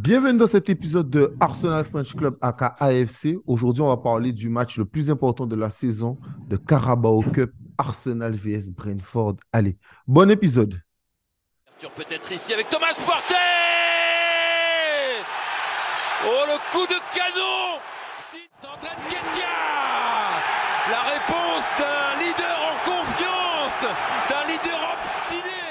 Bienvenue dans cet épisode de Arsenal French Club aka AFC. Aujourd'hui, on va parler du match le plus important de la saison de Carabao Cup, Arsenal vs Brentford. Allez, bon épisode. Peut-être ici avec Thomas Partey. Oh, le coup de canon. S'entraîne Ketia. La réponse d'un leader en confiance, d'un leader obstiné.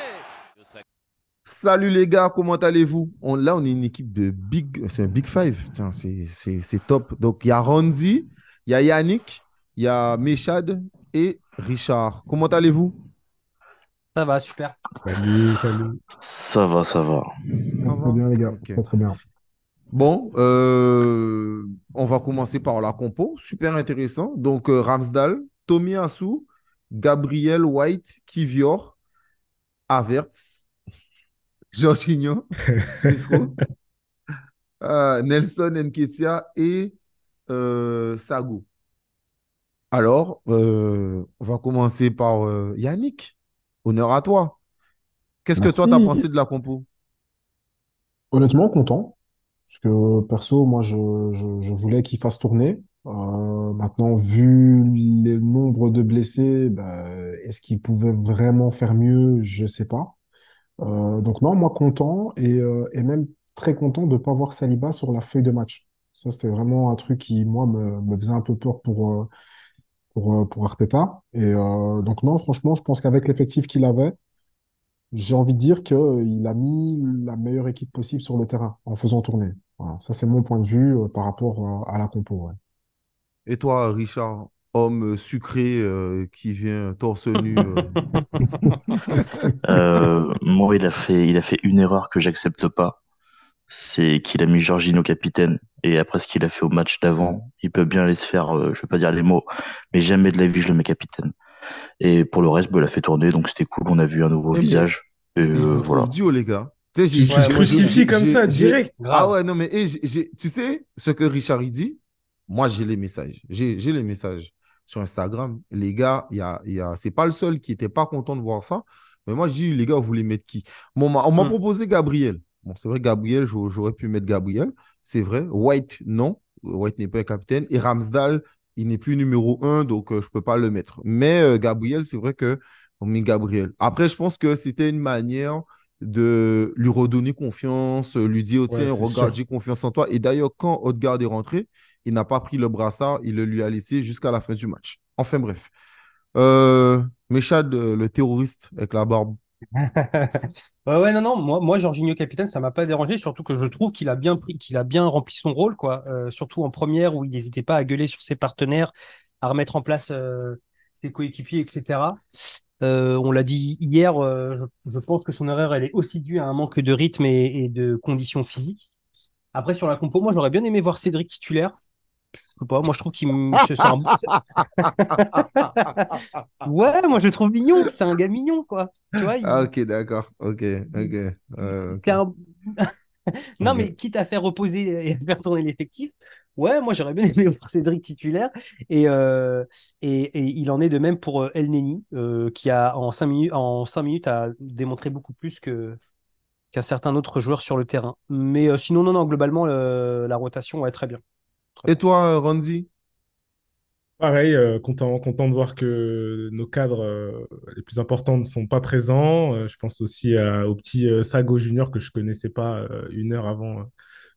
Salut les gars, comment allez-vous? Là, on est une équipe de Big, c'est un Big Five. Putain, c'est top. Donc, il y a Ranzi, il y a Yannick, il y a Meshad et Richard. Comment allez-vous? Ça va, super. Salut, salut. Ça va, ça va. Ça Très va? bien, les gars. Ok. Très, très bien. Bon, on va commencer par la compo. Super intéressant. Donc, Ramsdale, Tomiyasu, Gabriel White, Kivior, Havertz, Jorginho, Smith Rowe, Nelson Nketiah et Sago. Alors, on va commencer par Yannick. Honneur à toi. Qu'est-ce que toi, t'as Merci. pensé de la compo? Honnêtement, content. Parce que perso, moi, je voulais qu'il fasse tourner. Maintenant, vu le nombre de blessés, bah, est-ce qu'il pouvait vraiment faire mieux? Je sais pas. Donc non, moi, content et même très content de ne pas voir Saliba sur la feuille de match. Ça, c'était vraiment un truc qui, moi, me faisait un peu peur pour Arteta. Donc non, franchement, je pense qu'avec l'effectif qu'il avait, j'ai envie de dire qu'il a mis la meilleure équipe possible sur le terrain en faisant tourner. Voilà. Ça, c'est mon point de vue par rapport à la compo. Ouais. Et toi, Richard, homme sucré qui vient torse nu. Moi, il a fait une erreur que j'accepte pas. C'est qu'il a mis Jorginho capitaine. Et après ce qu'il a fait au match d'avant, il peut bien aller se faire, je vais pas dire les mots, mais jamais de la vie je le mets capitaine. Et pour le reste, bah, il a fait tourner, donc c'était cool. On a vu un nouveau Mais visage. Et je vous trouve voilà. dur, les gars. Tu sais, Tu Ouais, te moi aussi, hein. crucifies comme ça, direct. Ah Grave. ouais, non, mais tu sais ce que Richard il dit? Moi, j'ai les messages. J'ai les messages sur Instagram. Les gars, c'est pas le seul qui était pas content de voir ça. Mais moi, je dis, les gars, vous voulez mettre qui? Bon, on m'a Hmm. proposé Gabriel. Bon, c'est vrai, Gabriel, j'aurais pu mettre Gabriel. C'est vrai. White, non. White n'est pas un capitaine. Et Ramsdale, il n'est plus numéro un, donc je peux pas le mettre. Mais Gabriel, c'est vrai que on met Gabriel. Après, je pense que c'était une manière de lui redonner confiance, lui dire, Ouais, tiens, c'est regarde, sûr. j'ai confiance en toi. Et d'ailleurs, quand Odegaard est rentré, il n'a pas pris le brassard, il le lui a laissé jusqu'à la fin du match. Enfin bref. Mechad, le terroriste avec la barbe. Ouais, ouais, non, non, moi, Jorginho capitaine, ça m'a pas dérangé, surtout que je trouve qu'il a bien pris, qu'il a bien rempli son rôle, quoi. Surtout en première, où il n'hésitait pas à gueuler sur ses partenaires, à remettre en place ses coéquipiers, etc. On l'a dit hier, je pense que son erreur, elle est aussi due à un manque de rythme et de conditions physiques. Après, sur la compo, moi, j'aurais bien aimé voir Cédric titulaire. Je sais pas, moi, je trouve c'est un. Ouais, moi je le trouve mignon, c'est un gars mignon, quoi. Tu vois, Ah, ok, d'accord. Ok, ok. c'est Ok. un. Non, Ok. mais quitte à faire reposer et à faire tourner l'effectif, ouais, moi j'aurais bien aimé voir Cédric titulaire. Et, euh, et il en est de même pour El Neni, qui a en 5 minutes a démontré beaucoup plus qu'un certain autre joueur sur le terrain. Mais sinon, non, non, globalement, la rotation, ouais, très bien. Très Et bien. toi, Ranzi? Pareil, content de voir que nos cadres les plus importants ne sont pas présents. Je pense aussi au petit Sago Junior que je connaissais pas une heure avant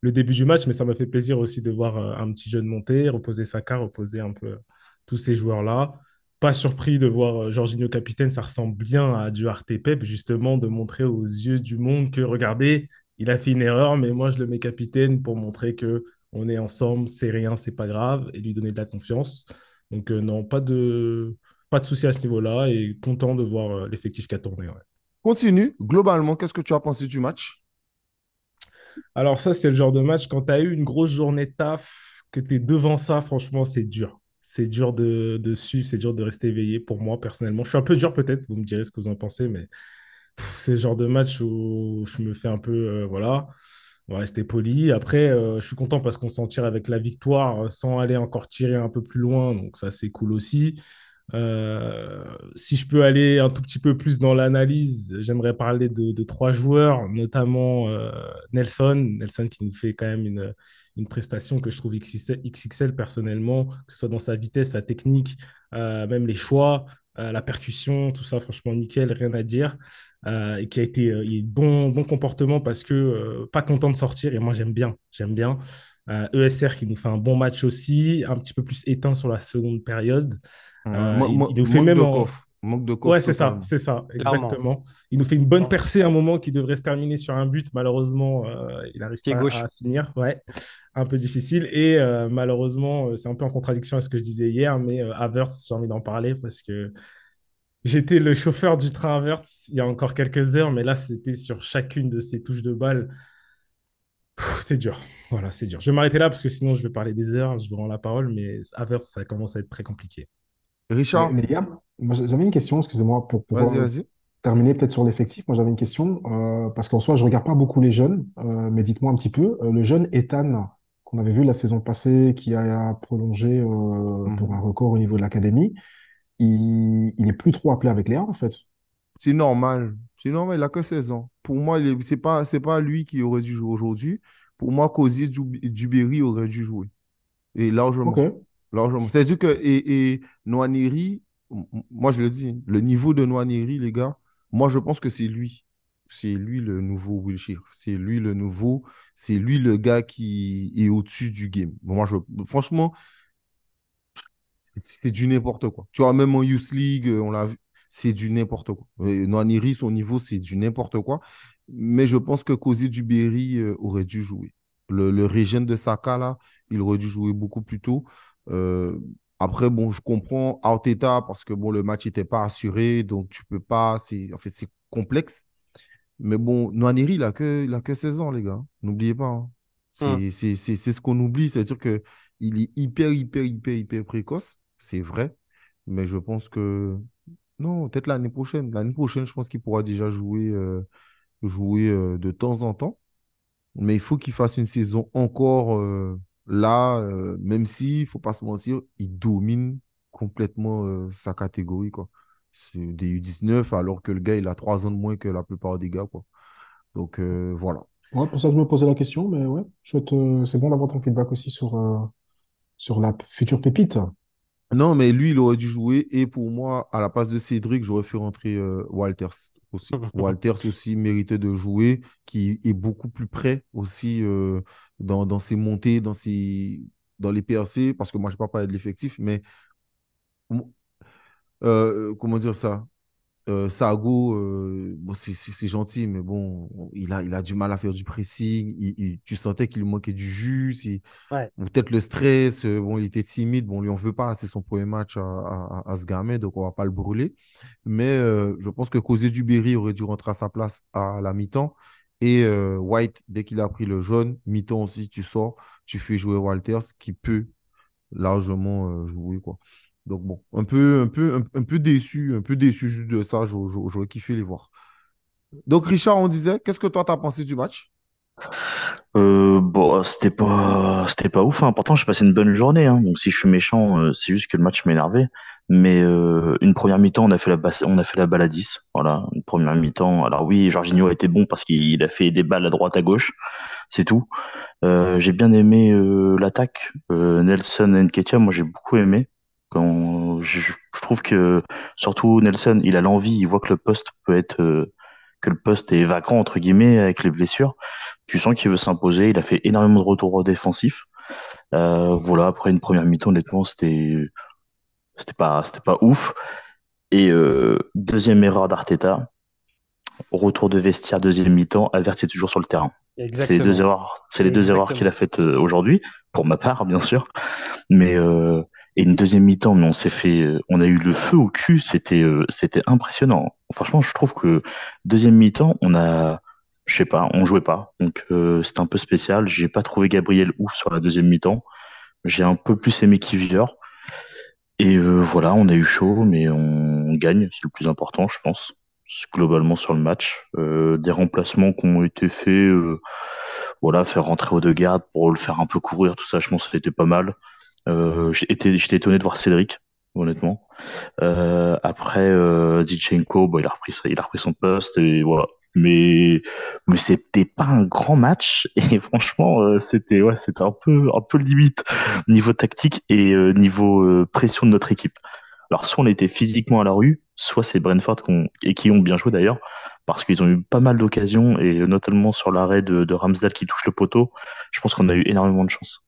le début du match, mais ça m'a fait plaisir aussi de voir un petit jeune monter, reposer Saka, reposer un peu tous ces joueurs-là. Pas surpris de voir Jorginho capitaine, ça ressemble bien à du Arte Pep, justement, de montrer aux yeux du monde que, regardez, il a fait une erreur, mais moi je le mets capitaine pour montrer que on est ensemble, c'est rien, c'est pas grave, et lui donner de la confiance. Donc, non, pas de souci à ce niveau-là et content de voir l'effectif qui a tourné. Ouais. Continue. Globalement, qu'est-ce que tu as pensé du match? Alors, ça, c'est le genre de match, quand tu as eu une grosse journée de taf, que tu es devant ça, franchement, c'est dur. C'est dur de suivre, c'est dur de rester éveillé pour moi, personnellement. Je suis un peu dur, peut-être, vous me direz ce que vous en pensez, mais c'est le genre de match où je me fais un peu, voilà, on va rester poli. Après, je suis content parce qu'on s'en tire avec la victoire sans aller encore tirer un peu plus loin, donc ça, c'est cool aussi. Si je peux aller un tout petit peu plus dans l'analyse, j'aimerais parler de trois joueurs, notamment Nelson qui nous fait quand même une prestation que je trouve XXL personnellement, que ce soit dans sa vitesse, sa technique, même les choix, la percussion, tout ça, franchement, nickel, rien à dire. Et qui a été bon comportement parce que pas content de sortir, et moi j'aime bien. ESR qui nous fait un bon match aussi, un petit peu plus éteint sur la seconde période. Ouais, Il nous fait manque même de en... coffre. Manque de Ouais, coffre totalement. c'est ça, Clairement. exactement. Il nous fait une bonne Non. percée à un moment qui devrait se terminer sur un but. Malheureusement, il n'arrive Pied pas gauche. à finir. Ouais, un peu difficile. Et malheureusement, c'est un peu en contradiction avec ce que je disais hier, mais Havertz, j'ai envie d'en parler parce que j'étais le chauffeur du train Havertz il y a encore quelques heures, mais là, c'était sur chacune de ces touches de balle. C'est dur. Voilà, c'est dur. Je vais m'arrêter là parce que sinon, je vais parler des heures. Je vous rends la parole, mais Havertz, ça commence à être très compliqué. Richard, Les gars, moi, j'avais une question, excusez-moi, pour vas-y, vas-y. terminer peut-être sur l'effectif. Moi, j'avais une question, parce qu'en soi, je regarde pas beaucoup les jeunes, mais dites-moi un petit peu, le jeune Ethan, qu'on avait vu la saison passée, qui a prolongé pour un Mhm. record au niveau de l'académie, il est plus trop appelé avec Léa, en fait. C'est normal. C'est normal, il a que 16 ans. Pour moi, c'est pas lui qui aurait dû jouer aujourd'hui. Pour moi, Cozy Duberry aurait dû jouer. Et Ok. largement. Largement. C'est-à-dire que, et Nwaneri, moi je le dis, hein, le niveau de Nwaneri, les gars, moi je pense que c'est lui. C'est lui le nouveau Wilshere. C'est lui le nouveau. C'est lui le gars qui est au-dessus du game. Franchement, c'est du n'importe quoi. Tu vois, même en Youth League, on l'a vu, c'est du n'importe quoi. Nwaneri, son niveau, c'est du n'importe quoi. Mais je pense que Cozy Duberry aurait dû jouer. Le régène de Saka, là, il aurait dû jouer beaucoup plus tôt. Euh, Après, bon, je comprends Arteta parce que bon, le match n'était pas assuré, donc tu peux pas. En fait, c'est complexe. Mais bon, Nwaneri, il a que 16 ans, les gars. N'oubliez pas, hein. Hmm. C'est ce qu'on oublie. C'est-à-dire que il est hyper précoce. C'est vrai. Mais je pense que. Non, peut-être l'année prochaine. L'année prochaine, je pense qu'il pourra déjà jouer de temps en temps. Mais il faut qu'il fasse une saison encore là, même si, il faut pas se mentir, il domine complètement sa catégorie, quoi. C'est des U19, alors que le gars, il a 3 ans de moins que la plupart des gars, quoi. Donc, voilà. Ouais, pour ça que je me posais la question, mais ouais, c'est bon d'avoir ton feedback aussi sur la future pépite. Non, mais lui, il aurait dû jouer. Et pour moi, à la place de Cédric, j'aurais fait rentrer Walters aussi. Walters aussi méritait de jouer, qui est beaucoup plus près aussi dans ses montées, dans les PRC, parce que moi, je ne vais pas parler de l'effectif, mais comment dire ça? Sago, bon, c'est gentil, mais bon, il a du mal à faire du pressing. Tu sentais qu'il lui manquait du jus. Ouais. Ou peut-être le stress, bon, il était timide, bon, on lui en veut pas, c'est son premier match à ce gamin, donc on va pas le brûler. Mais je pense que Causé Duberry aurait dû rentrer à sa place à la mi-temps. Et White, dès qu'il a pris le jaune, mi-temps aussi, tu sors, tu fais jouer Walters, qui peut largement jouer, quoi. Donc bon, un peu déçu juste de ça, j'aurais kiffé les voir. Donc Richard, on disait, qu'est-ce que toi t'as pensé du match? Bon, c'était pas ouf, hein. Pourtant, j'ai passé une bonne journée, hein. Donc, si je suis méchant, c'est juste que le match m'énervait. Mais une première mi-temps, on a fait la balle à 10. Voilà, une première mi-temps. Alors oui, Jorginho a été bon parce qu'il a fait des balles à droite, à gauche. C'est tout. J'ai bien aimé l'attaque. Nelson et Nketiah, moi, j'ai beaucoup aimé. Je trouve que, surtout Nelson, il a l'envie, il voit que le poste est vacant, entre guillemets, avec les blessures. Tu sens qu'il veut s'imposer. Il a fait énormément de retours défensifs. Voilà, après une première mi-temps, honnêtement, c'était pas ouf. Et deuxième erreur d'Arteta, retour de vestiaire, deuxième mi-temps, Havertz est toujours sur le terrain. Exactement. C'est les deux erreurs qu'il a Exactement. faites aujourd'hui, pour ma part, bien sûr. Mais et une deuxième mi-temps, mais on a eu le feu au cul. C'était impressionnant. Franchement, je trouve que deuxième mi-temps, je sais pas, on jouait pas. Donc c'était un peu spécial. J'ai pas trouvé Gabriel ouf sur la deuxième mi-temps. J'ai un peu plus aimé Kivior. Et voilà, on a eu chaud, mais on gagne, c'est le plus important, je pense. C'est globalement sur le match. Des remplacements qui ont été faits, voilà, faire rentrer Odegaard pour le faire un peu courir, tout ça, je pense que ça a été pas mal. J'étais étonné de voir Cédric. honnêtement. Après, Zinchenko, bon, il a repris son poste et voilà. Mais c'était pas un grand match et franchement, c'était un peu limite niveau tactique et niveau pression de notre équipe. Alors, soit on était physiquement à la rue, soit c'est Brentford et qui ont bien joué d'ailleurs, parce qu'ils ont eu pas mal d'occasions et notamment sur l'arrêt de Ramsdale qui touche le poteau. Je pense qu'on a eu énormément de chance.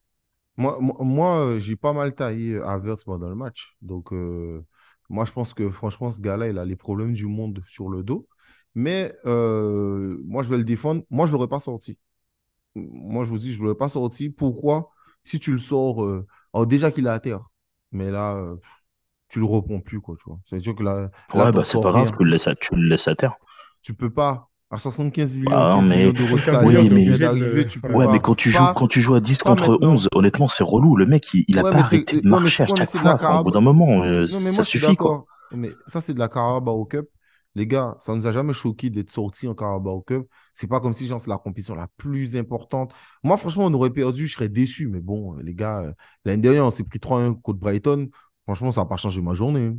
J'ai pas mal taillé Havertz pendant le match. Donc, moi, je pense que franchement, ce gars-là, il a les problèmes du monde sur le dos. Mais moi, je vais le défendre. Moi, je ne l'aurais pas sorti. Moi, je vous dis, je ne l'aurais pas sorti. Pourquoi? Si tu le sors, alors déjà qu'il est à terre. Mais là, tu le reprends plus, quoi, tu vois. C'est sûr que là Ouais, t'en bah c'est sors pas grave, rien. tu le laisses à terre. Tu peux pas. À 75 millions, Ah, non, 15 millions mais d'euros de 75 millions, salaire oui, t'es qui vient mais obligé d'arriver, de. tu peux Ouais. ouais, mais pas. quand tu joues à 10 Pas contre maintenant. 11, honnêtement, c'est relou. Le mec, il a Ouais, pas arrêté de marcher à ouais, mais chaque c'est de la fois. Enfin, au bout d'un moment, Non, mais ça moi, je suis suffit, quoi. d'accord. Mais ça, c'est de la Carabao Cup. Les gars, ça nous a jamais choqué d'être sortis en Carabao Cup. C'est pas comme si, genre, c'est la compétition la plus importante. Moi, franchement, on aurait perdu, je serais déçu. Mais bon, les gars, l'année dernière, on s'est pris 3-1 contre Brighton. Franchement, ça n'a pas changé ma journée.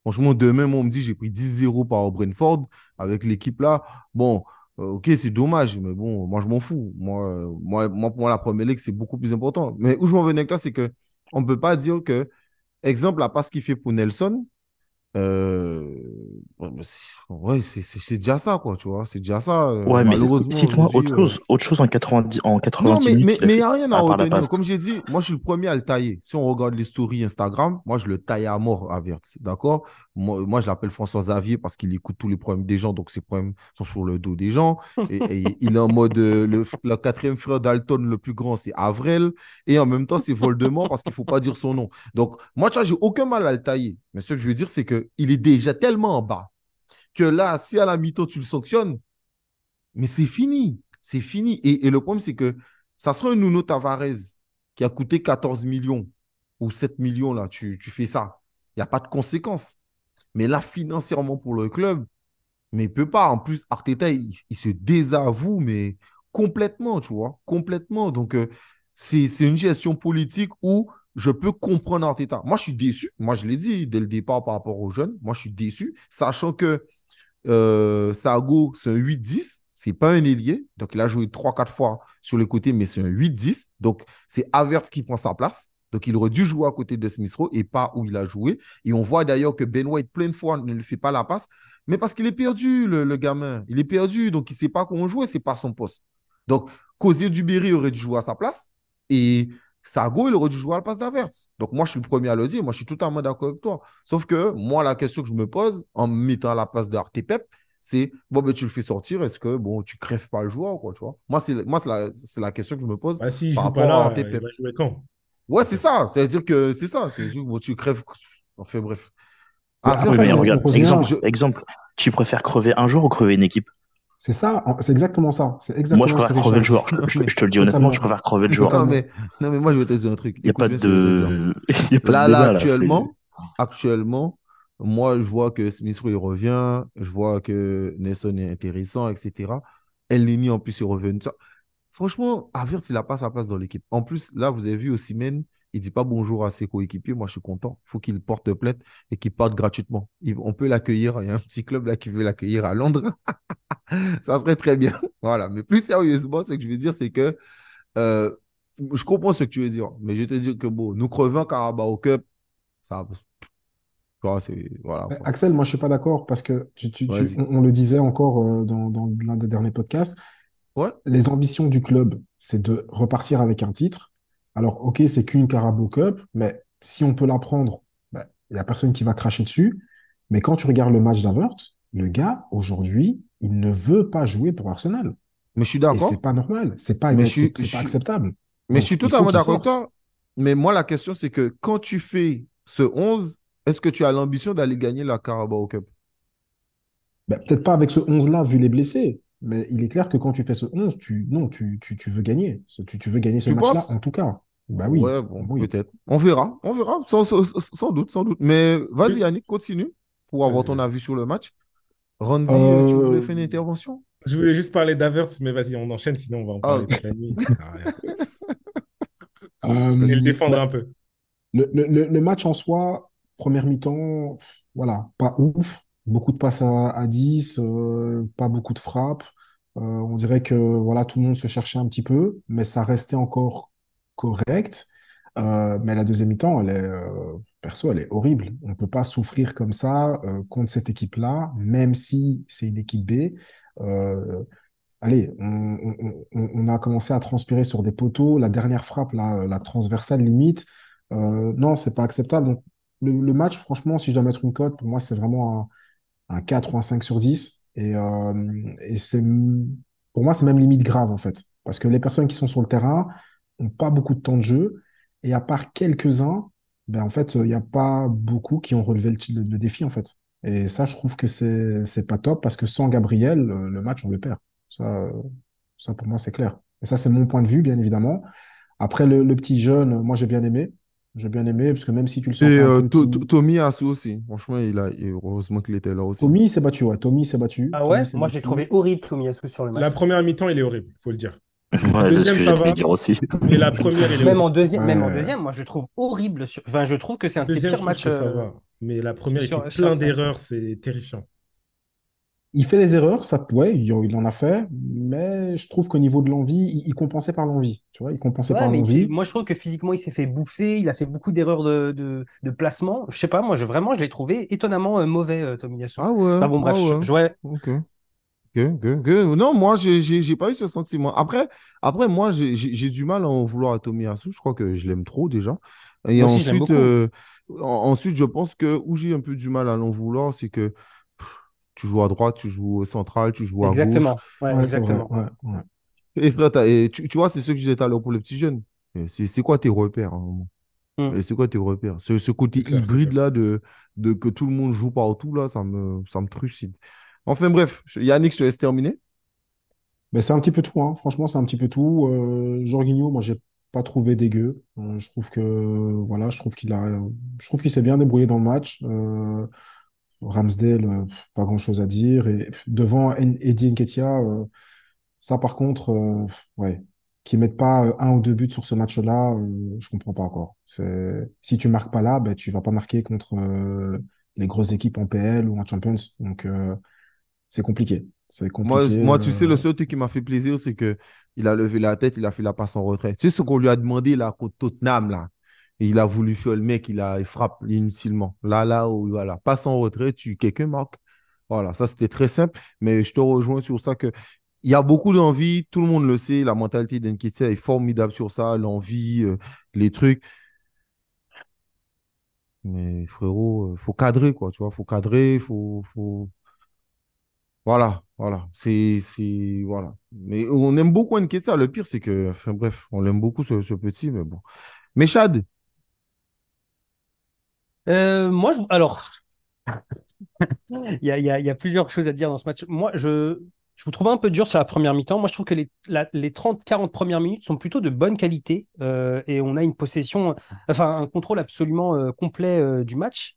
Franchement, demain, moi, on me dit j'ai pris 10-0 par Brentford avec l'équipe là. Bon, ok, c'est dommage, mais bon, moi, je m'en fous. Pour moi, la première ligue, c'est beaucoup plus important. Mais où je m'en venais avec toi, c'est que on ne peut pas dire que, exemple, la passe qu'il fait pour Nelson, euh, ouais, c'est déjà ça, quoi, tu vois. C'est déjà ça. Ouais, mais Malheureusement, cite-moi aujourd'hui. autre chose en 90, en Non, 90 minutes qu'il a mais il n'y fait, a rien à à part la retenir. passe. Comme j'ai dit, moi, je suis le premier à le tailler. Si on regarde les stories Instagram, moi, je le taille à mort à Verts. D'accord? Je l'appelle François Xavier parce qu'il écoute tous les problèmes des gens, donc ses problèmes sont sur le dos des gens. Et il est en mode le quatrième frère d'Alton, le plus grand, c'est Avrel. Et en même temps, c'est Voldemort parce qu'il ne faut pas dire son nom. Donc, moi, tu vois, j'ai aucun mal à le tailler. Mais ce que je veux dire, c'est qu'il est déjà tellement en bas que là, si à la mi-temps, tu le sanctionnes, mais c'est fini. C'est fini. Et le problème, c'est que ça sera un Nuno Tavares qui a coûté 14 millions ou 7 millions, là, tu fais ça. Il n'y a pas de conséquences. Mais là, financièrement pour le club, mais il ne peut pas. En plus, Arteta, il se désavoue, mais complètement, tu vois, complètement. Donc, c'est une gestion politique où je peux comprendre Arteta. Moi, je suis déçu. Moi, je l'ai dit dès le départ par rapport aux jeunes. Moi, je suis déçu, sachant que Sago, c'est un 8-10. C'est pas un ailier. Donc, il a joué 3-4 fois sur les côtés, mais c'est un 8-10. Donc, c'est Havertz qui prend sa place. Donc, il aurait dû jouer à côté de Smith Rowe et pas où il a joué. Et on voit d'ailleurs que Ben White, plein de fois, ne lui fait pas la passe. Mais parce qu'il est perdu, le gamin. Il est perdu. Donc, il ne sait pas comment jouer. C'est pas son poste. Donc, Cozier Duberry aurait dû jouer à sa place. Et Sago, il aurait dû jouer à la place d'Havertz. Donc, moi, je suis le premier à le dire. Moi, je suis totalement d'accord avec toi. Sauf que moi, la question que je me pose en me mettant à la place de Pep, c'est bon, ben, tu le fais sortir, est-ce que bon, tu crèves pas le joueur, quoi, tu vois? C'est la question que je me pose Bah, s'il par joue pas rapport à là, il Pep. va jouer quand, Ouais, en c'est fait? ça. C'est-à-dire que c'est ça. C'est juste, bon, tu crèves. Enfin, bref. Mais Oui, Havertz, après, mais on regarde, revient. exemple, tu préfères crever un jour ou crever une équipe? C'est ça, c'est exactement ça. C'est Moi, je exactement ce que préfère crever le Richard dit. joueur. non, mais, Je te le dis honnêtement, je Totalement. préfère crever le joueur. non, Totalement. mais, non, mais moi, je vais te dire un truc. Il n'y a pas Écoute bien ce que je vais te dire. de, il y a pas de Là, débat, là. C'est, actuellement, moi, je vois que Smith Rowe, il revient. Je vois que Nelson est intéressant, etc. Elneny, en plus, est revenu. Franchement, Havertz, il n'a pas sa place dans l'équipe. En plus, là, vous avez vu Osimhen, il ne dit pas bonjour à ses coéquipiers. Moi, je suis content. Il faut qu'il porte plainte et qu'il parte gratuitement. On peut l'accueillir. Il y a un petit club là qui veut l'accueillir à Londres. Ça serait très bien. Voilà. Mais plus sérieusement, ce que je veux dire, c'est que euh, je comprends ce que tu veux dire. Mais je vais te dire que bon, nous crevons Carabao Cup. Ça, voilà, voilà, Mais quoi. Axel, moi, je suis pas d'accord parce que Vas-y. on le disait encore dans l'un des derniers podcasts. Ouais. Les ambitions du club, c'est de repartir avec un titre. Alors, ok, c'est qu'une Carabao Cup, mais si on peut la prendre, ben, il n'y a personne qui va cracher dessus. Mais quand tu regardes le match d'Havertz, le gars, aujourd'hui, il ne veut pas jouer pour Arsenal. Mais je suis Et c'est d'accord. pas normal, Mais c'est pas acceptable. je Donc, suis il faut totalement qu'il d'accord avec sorte. toi. Mais moi, la question, c'est que quand tu fais ce 11, est-ce que tu as l'ambition d'aller gagner la Carabao Cup? Ben, peut-être pas avec ce 11-là, vu les blessés, mais il est clair que quand tu fais ce 11, non, tu veux gagner. Tu veux gagner ce Tu match-là, penses? en tout cas. Bah oui, Ouais, bon, oui. peut-être. On verra, sans doute, sans doute. Mais vas-y, Oui, Yannick, continue pour avoir vas-y, ton vas-y. avis sur le match. Randy, tu voulais Euh, faire une intervention? Je voulais juste parler d'Havertz, mais vas-y, on enchaîne, sinon on va en Ah, parler ok. toute la nuit. Ça sert à rien. Je vais le euh, défendre bah, un peu. le match en soi, première mi-temps, voilà, pas ouf. Beaucoup de passes à 10, pas beaucoup de frappes. On dirait que voilà, tout le monde se cherchait un petit peu, mais ça restait encore correct. Mais la deuxième mi-temps, perso, elle est horrible. On ne peut pas souffrir comme ça contre cette équipe-là, même si c'est une équipe B. Euh, Allez, on a commencé à transpirer sur des poteaux. La dernière frappe, la transversale limite, non, c'est pas acceptable. Donc, le match, franchement, si je dois mettre une cote, pour moi, c'est vraiment un 4 ou un 5 sur 10. Et pour moi, c'est même limite grave, en fait. Parce que les personnes qui sont sur le terrain n'ont pas beaucoup de temps de jeu. Et à part quelques-uns, ben, en fait, il n'y a pas beaucoup qui ont relevé le défi, en fait. Et ça, je trouve que c'est pas top parce que sans Gabriel, le match, on le perd. Ça, ça pour moi, c'est clair. Et ça, c'est mon point de vue, bien évidemment. Après, le petit jeune, moi, j'ai bien aimé. J'ai bien aimé, parce que même si tu le Et sentais un peu petit, Tommy Asu aussi. Franchement, heureusement qu'il était là aussi. Tommy s'est battu, ouais. Tommy s'est battu. Ah Tommy ouais? s'est Moi, je l'ai battu. trouvé horrible, Tomiyasu, sur le La match. première mi-temps, il est horrible, faut le dire. La Voilà, c'est ce deuxième, que ça j'allais va, dire aussi. mais la première, il est Même horrible. en deuxième, même en Ouais. deuxième, moi, je le trouve horrible. Enfin, je trouve que c'est un de ses Deuxième, je pires trouve matchs que ça va. Mais la première, il fait sur plein scène. d'erreurs, c'est terrifiant. Il fait des erreurs, ça, ouais, il en a fait, mais je trouve qu'au niveau de l'envie, il compensait par l'envie. Tu vois, il compensait Ouais, par mais l'envie. moi, je trouve que physiquement, il s'est fait bouffer. Il a fait beaucoup d'erreurs de placement. Je sais pas, moi, vraiment, je l'ai trouvé étonnamment mauvais, Tomiyasu. Ah ouais, Enfin bon, ah bref, ouais. ouais. Ok. Ok, ok, ok. Non, moi, j'ai pas eu ce sentiment. Après moi, j'ai du mal à en vouloir à Tomiyasu. Je crois que je l'aime trop déjà. Et Moi aussi, je l'aime ensuite, beaucoup. ensuite, je pense que où j'ai un peu du mal à l'en vouloir, c'est que tu joues à droite, tu joues au central, tu joues à gauche. Exactement. Ouais, Ouais, c'est vrai. exactement. Ouais, ouais. Et frère, tu vois, c'est ce que je disais tout à l'heure pour les petits jeunes. Et c'est quoi tes repères, hein? Hmm. Et c'est quoi tes repères? Ce côté C'est clair, c'est clair. hybride-là de que tout le monde joue partout, là, ça me trucide. Enfin bref, Yannick, je te laisse terminer. Mais c'est un petit peu tout, hein. Franchement, c'est un petit peu tout. Jorginho, moi, j'ai pas trouvé dégueu. Je trouve que, voilà, je trouve qu'il s'est bien débrouillé dans le match. Ramsdale, pas grand-chose à dire. Et devant Eddie Nketiah, ça, par contre, ouais, qu'ils mettent pas un ou deux buts sur ce match-là, je comprends pas encore. Si tu marques pas là, ben, tu vas pas marquer contre les grosses équipes en PL ou en Champions. Donc, c'est compliqué. C'est Moi, compliqué. moi, tu sais, le seul truc qui m'a fait plaisir, c'est que il a levé la tête, il a fait la passe en retrait. Tu sais ce qu'on lui a demandé là contre Tottenham là. Et il a voulu faire le mec, il frappe inutilement. Là, où, voilà, passe en retrait, quelqu'un marque. Voilà, ça c'était très simple, mais je te rejoins sur ça que il y a beaucoup d'envie, tout le monde le sait, la mentalité d'Enketia est formidable sur ça, l'envie, les trucs. Mais frérot, faut cadrer quoi, tu vois, faut cadrer, voilà, voilà. Voilà. Mais on aime beaucoup Nketiah. Le pire, c'est que, enfin bref, on l'aime beaucoup ce petit, mais bon. Mais Chad, Moi, alors, il y a plusieurs choses à dire dans ce match. Moi, je vous trouve un peu dur sur la première mi-temps. Moi, je trouve que les 30-40 premières minutes sont plutôt de bonne qualité et on a une possession, enfin, un contrôle absolument complet du match.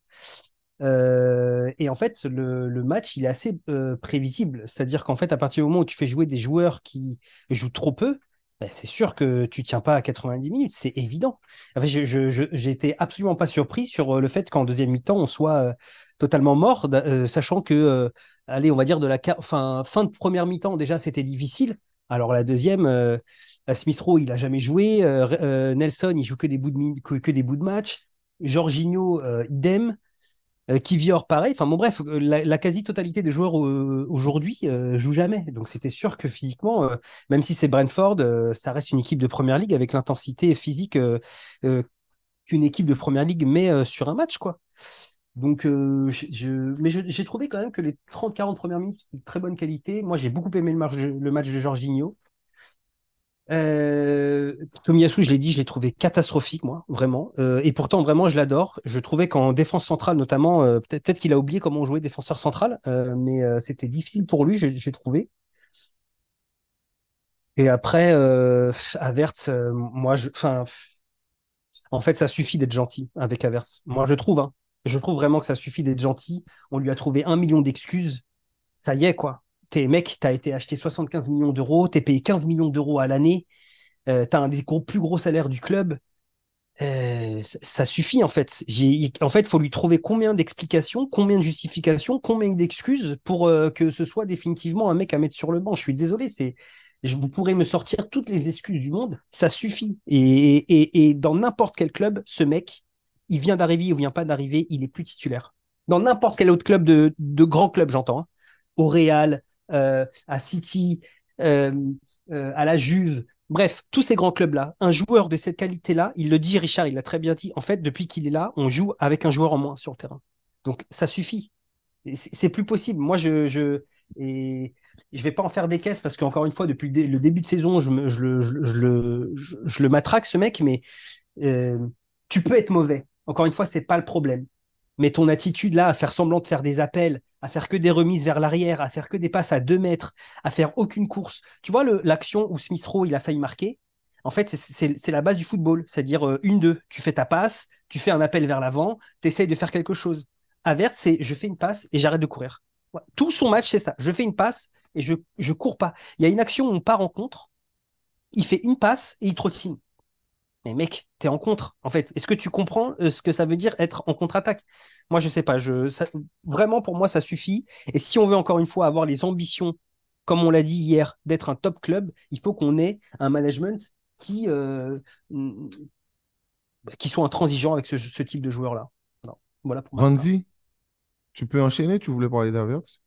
Et en fait, le match, il est assez prévisible. C'est-à-dire qu'en fait, à partir du moment où tu fais jouer des joueurs qui jouent trop peu, ben, c'est sûr que tu tiens pas à 90 minutes, c'est évident. En fait, j'étais absolument pas surpris sur le fait qu'en deuxième mi-temps, on soit totalement mort, sachant que, allez, on va dire fin de première mi-temps, déjà, c'était difficile. Alors la deuxième, Smith Rowe, il a jamais joué. Nelson, il joue que des que des bouts de match. Jorginho, idem. Kivior, pareil. Enfin bon, bref, la quasi-totalité des joueurs aujourd'hui jouent jamais. Donc c'était sûr que physiquement, même si c'est Brentford, ça reste une équipe de première ligue avec l'intensité physique euh, qu'une équipe de première ligue met sur un match, quoi. Donc, mais j'ai trouvé quand même que les 30-40 premières minutes, de très bonne qualité. Moi, j'ai beaucoup aimé le match de Jorginho. Tomiyasu, je l'ai dit, je l'ai trouvé catastrophique, moi, vraiment. Et pourtant, vraiment, je l'adore. Je trouvais qu'en défense centrale, notamment, peut-être qu'il a oublié comment on jouait défenseur central, mais c'était difficile pour lui, j'ai trouvé. Et après, Havertz, enfin, en fait, ça suffit d'être gentil avec Havertz. Moi, je trouve, hein. Je trouve vraiment que ça suffit d'être gentil. On lui a trouvé 1 million d'excuses. Ça y est, quoi. T'es mec, t'as été acheté 75 millions d'euros, t'es payé 15 millions d'euros à l'année, t'as un des plus gros salaires du club. Ça suffit en fait. En fait, il faut lui trouver combien d'explications, combien de justifications, combien d'excuses pour que ce soit définitivement un mec à mettre sur le banc. Je suis désolé, vous pourrez me sortir toutes les excuses du monde, ça suffit. Et dans n'importe quel club, ce mec, il vient d'arriver, il vient pas d'arriver, il est plus titulaire. Dans n'importe quel autre club de grand club, j'entends, hein. Au Real, à City, euh, à la Juve. Bref, tous ces grands clubs-là, un joueur de cette qualité-là, il le dit, Richard, il l'a très bien dit, en fait, depuis qu'il est là, on joue avec un joueur en moins sur le terrain. Donc, ça suffit. C'est plus possible. Moi, et je vais pas en faire des caisses parce qu'encore une fois, depuis le début de saison, je le matraque, ce mec, mais euh, tu peux être mauvais. Encore une fois, c'est pas le problème. Mais ton attitude là, à faire semblant de faire des appels, à faire que des remises vers l'arrière, à faire que des passes à 2 mètres, à faire aucune course. Tu vois l'action où Smith Rowe il a failli marquer. En fait, c'est la base du football, c'est-à-dire 1-2. Tu fais ta passe, tu fais un appel vers l'avant, tu essayes de faire quelque chose. Averse, c'est je fais une passe et j'arrête de courir. Ouais. Tout son match, c'est ça. Je fais une passe et je cours pas. Il y a une action où on part en contre, il fait une passe et il trottine. Mais mec, t'es en contre, en fait. Est-ce que tu comprends ce que ça veut dire être en contre-attaque? Moi, je sais pas. Vraiment, pour moi, ça suffit. Et si on veut encore une fois avoir les ambitions, comme on l'a dit hier, d'être un top club, il faut qu'on ait un management qui, euh, qui soit intransigeant avec ce type de joueur-là. Voilà pour ma part. Ramzi, tu peux enchaîner, tu voulais parler d'Havertz?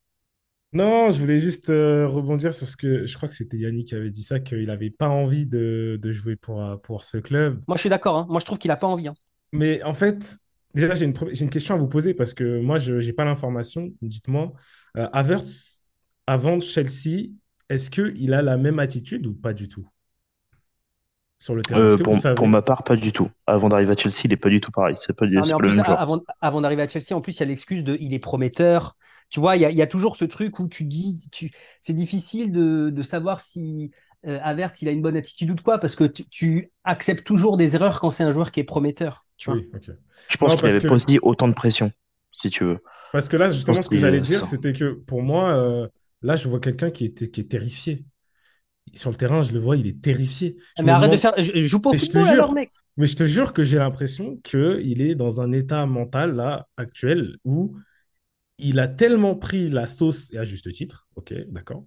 Non, je voulais juste rebondir sur ce que je crois que c'était Yannick qui avait dit ça, qu'il n'avait pas envie de jouer pour ce club. Moi, je suis d'accord, hein. Moi, je trouve qu'il a pas envie, hein. Mais en fait, déjà, j'ai une question à vous poser parce que moi, je n'ai pas l'information. Dites-moi, Havertz, avant Chelsea, est-ce qu'il a la même attitude ou pas du tout sur le terrain? Est-ce que vous Pour savez? ma part, pas du tout. Avant d'arriver à Chelsea, il est pas du tout pareil. Non, mais C'est en pas le plus, même joueur. avant d'arriver à Chelsea, en plus, il y a l'excuse de il est prometteur. Tu vois, il y a toujours ce truc où c'est difficile de savoir si Havertz, il a une bonne attitude ou de quoi, parce que tu acceptes toujours des erreurs quand c'est un joueur qui est prometteur. Tu vois. Oui, ok. Je pense Non, qu'il avait pas aussi autant de pression, si tu veux. parce que là, Je pense justement, ce que que j'allais c'est dire, ça. c'était que pour moi, là, je vois quelqu'un qui est terrifié. Sur le terrain, je le vois, il est terrifié. Je Mais me arrête de demande, faire. Joue pas au et je te football alors, jure, mec. mais je te jure que j'ai l'impression qu'il est dans un état mental là actuel où il a tellement pris la sauce, et à juste titre, ok, d'accord,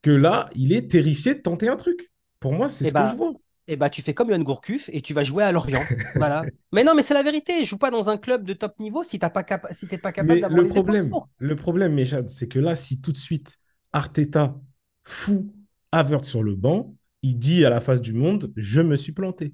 que là, il est terrifié de tenter un truc. Pour moi, c'est Eh ce que je bah, vois. tu fais comme Yohan Gourcuff et tu vas jouer à Lorient. Voilà. Mais non, mais c'est la vérité. Joue pas dans un club de top niveau si t'es pas capable Mais d'avoir les épaules pour. le problème, Méchad, c'est que là, si tout de suite Arteta fout Havertz sur le banc, il dit à la face du monde, je me suis planté.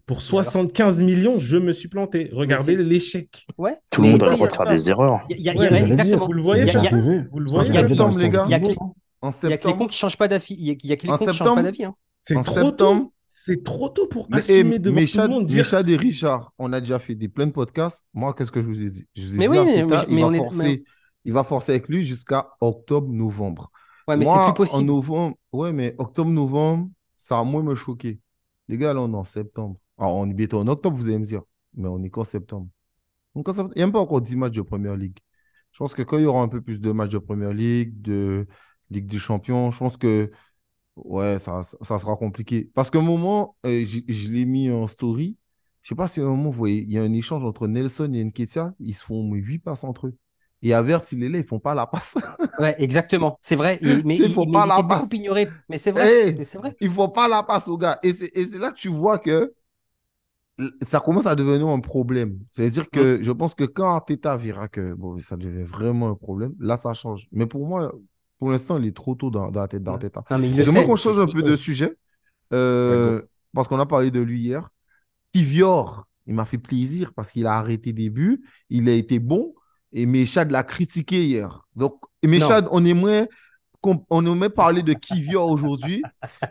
Pour Mais alors, 75 millions, je me suis planté. mais Regardez l'échec. ouais. Tout le Mais monde a tu le sais, droit de faire des erreurs. C'est ce que j'allais dire. exactement. Vous le C'est voyez déjà ça? arrivé. Vous le Ça voyez fait Il y a, arriver dans Septembre, les l'histoire du gars. il y a que football, les, hein. En il y a que les cons septembre, qui changent pas d'avis. Il y a que les en cons qui changent pas septembre, d'avis, hein. C'est en trop septembre, tôt. C'est trop tôt pour Et assumer devant tout le Méchad, monde, dire Méchad et Richard, on a déjà fait des plein de podcasts. Moi, qu'est-ce que je vous ai dit? Je vous ai Mais dit, oui, Arteta, mais on est. il va forcer avec lui jusqu'à octobre-novembre. Ouais, mais c'est plus Moi, en possible. novembre, ouais, mais octobre-novembre, ça a moins me choquer. Les gars, là, on est en septembre. Alors, on est bientôt en octobre, vous allez me dire. Mais on est qu'en septembre. Donc, il n'y a même pas encore 10 matchs de Première Ligue. Je pense que quand il y aura un peu plus de matchs de Première Ligue, de Ligue des Champions, je pense que ouais, ça sera compliqué. Parce qu'à un moment, je l'ai mis en story. Je sais pas si à un moment, vous voyez, il y a un échange entre Nelson et Nketiah. Ils se font 8 passes entre eux. Et Havertz, il est là, ils font pas la passe. Ouais, exactement. C'est vrai. Tu sais, ils font Mais pas il la était beaucoup passe. ignoré. Mais c'est vrai. Hey, Mais c'est vrai. ils font pas la passe aux gars. Et c'est là que tu vois que ça commence à devenir un problème. C'est-à-dire Mm. que je pense que quand Arteta verra que bon, ça devient vraiment un problème, là, ça change. Mais pour moi, pour l'instant, il est trop tôt dans la tête Ouais. d'Arteta. Non, mais il le J'aimerais sait. qu'on change un peu de sujet. ouais, go. Parce qu'on a parlé de lui hier. Kivior, il m'a fait plaisir parce qu'il a arrêté des buts, il a été bon, et Méchad l'a critiqué hier. Donc, Non. Méchad, on aimerait parler de Kivior aujourd'hui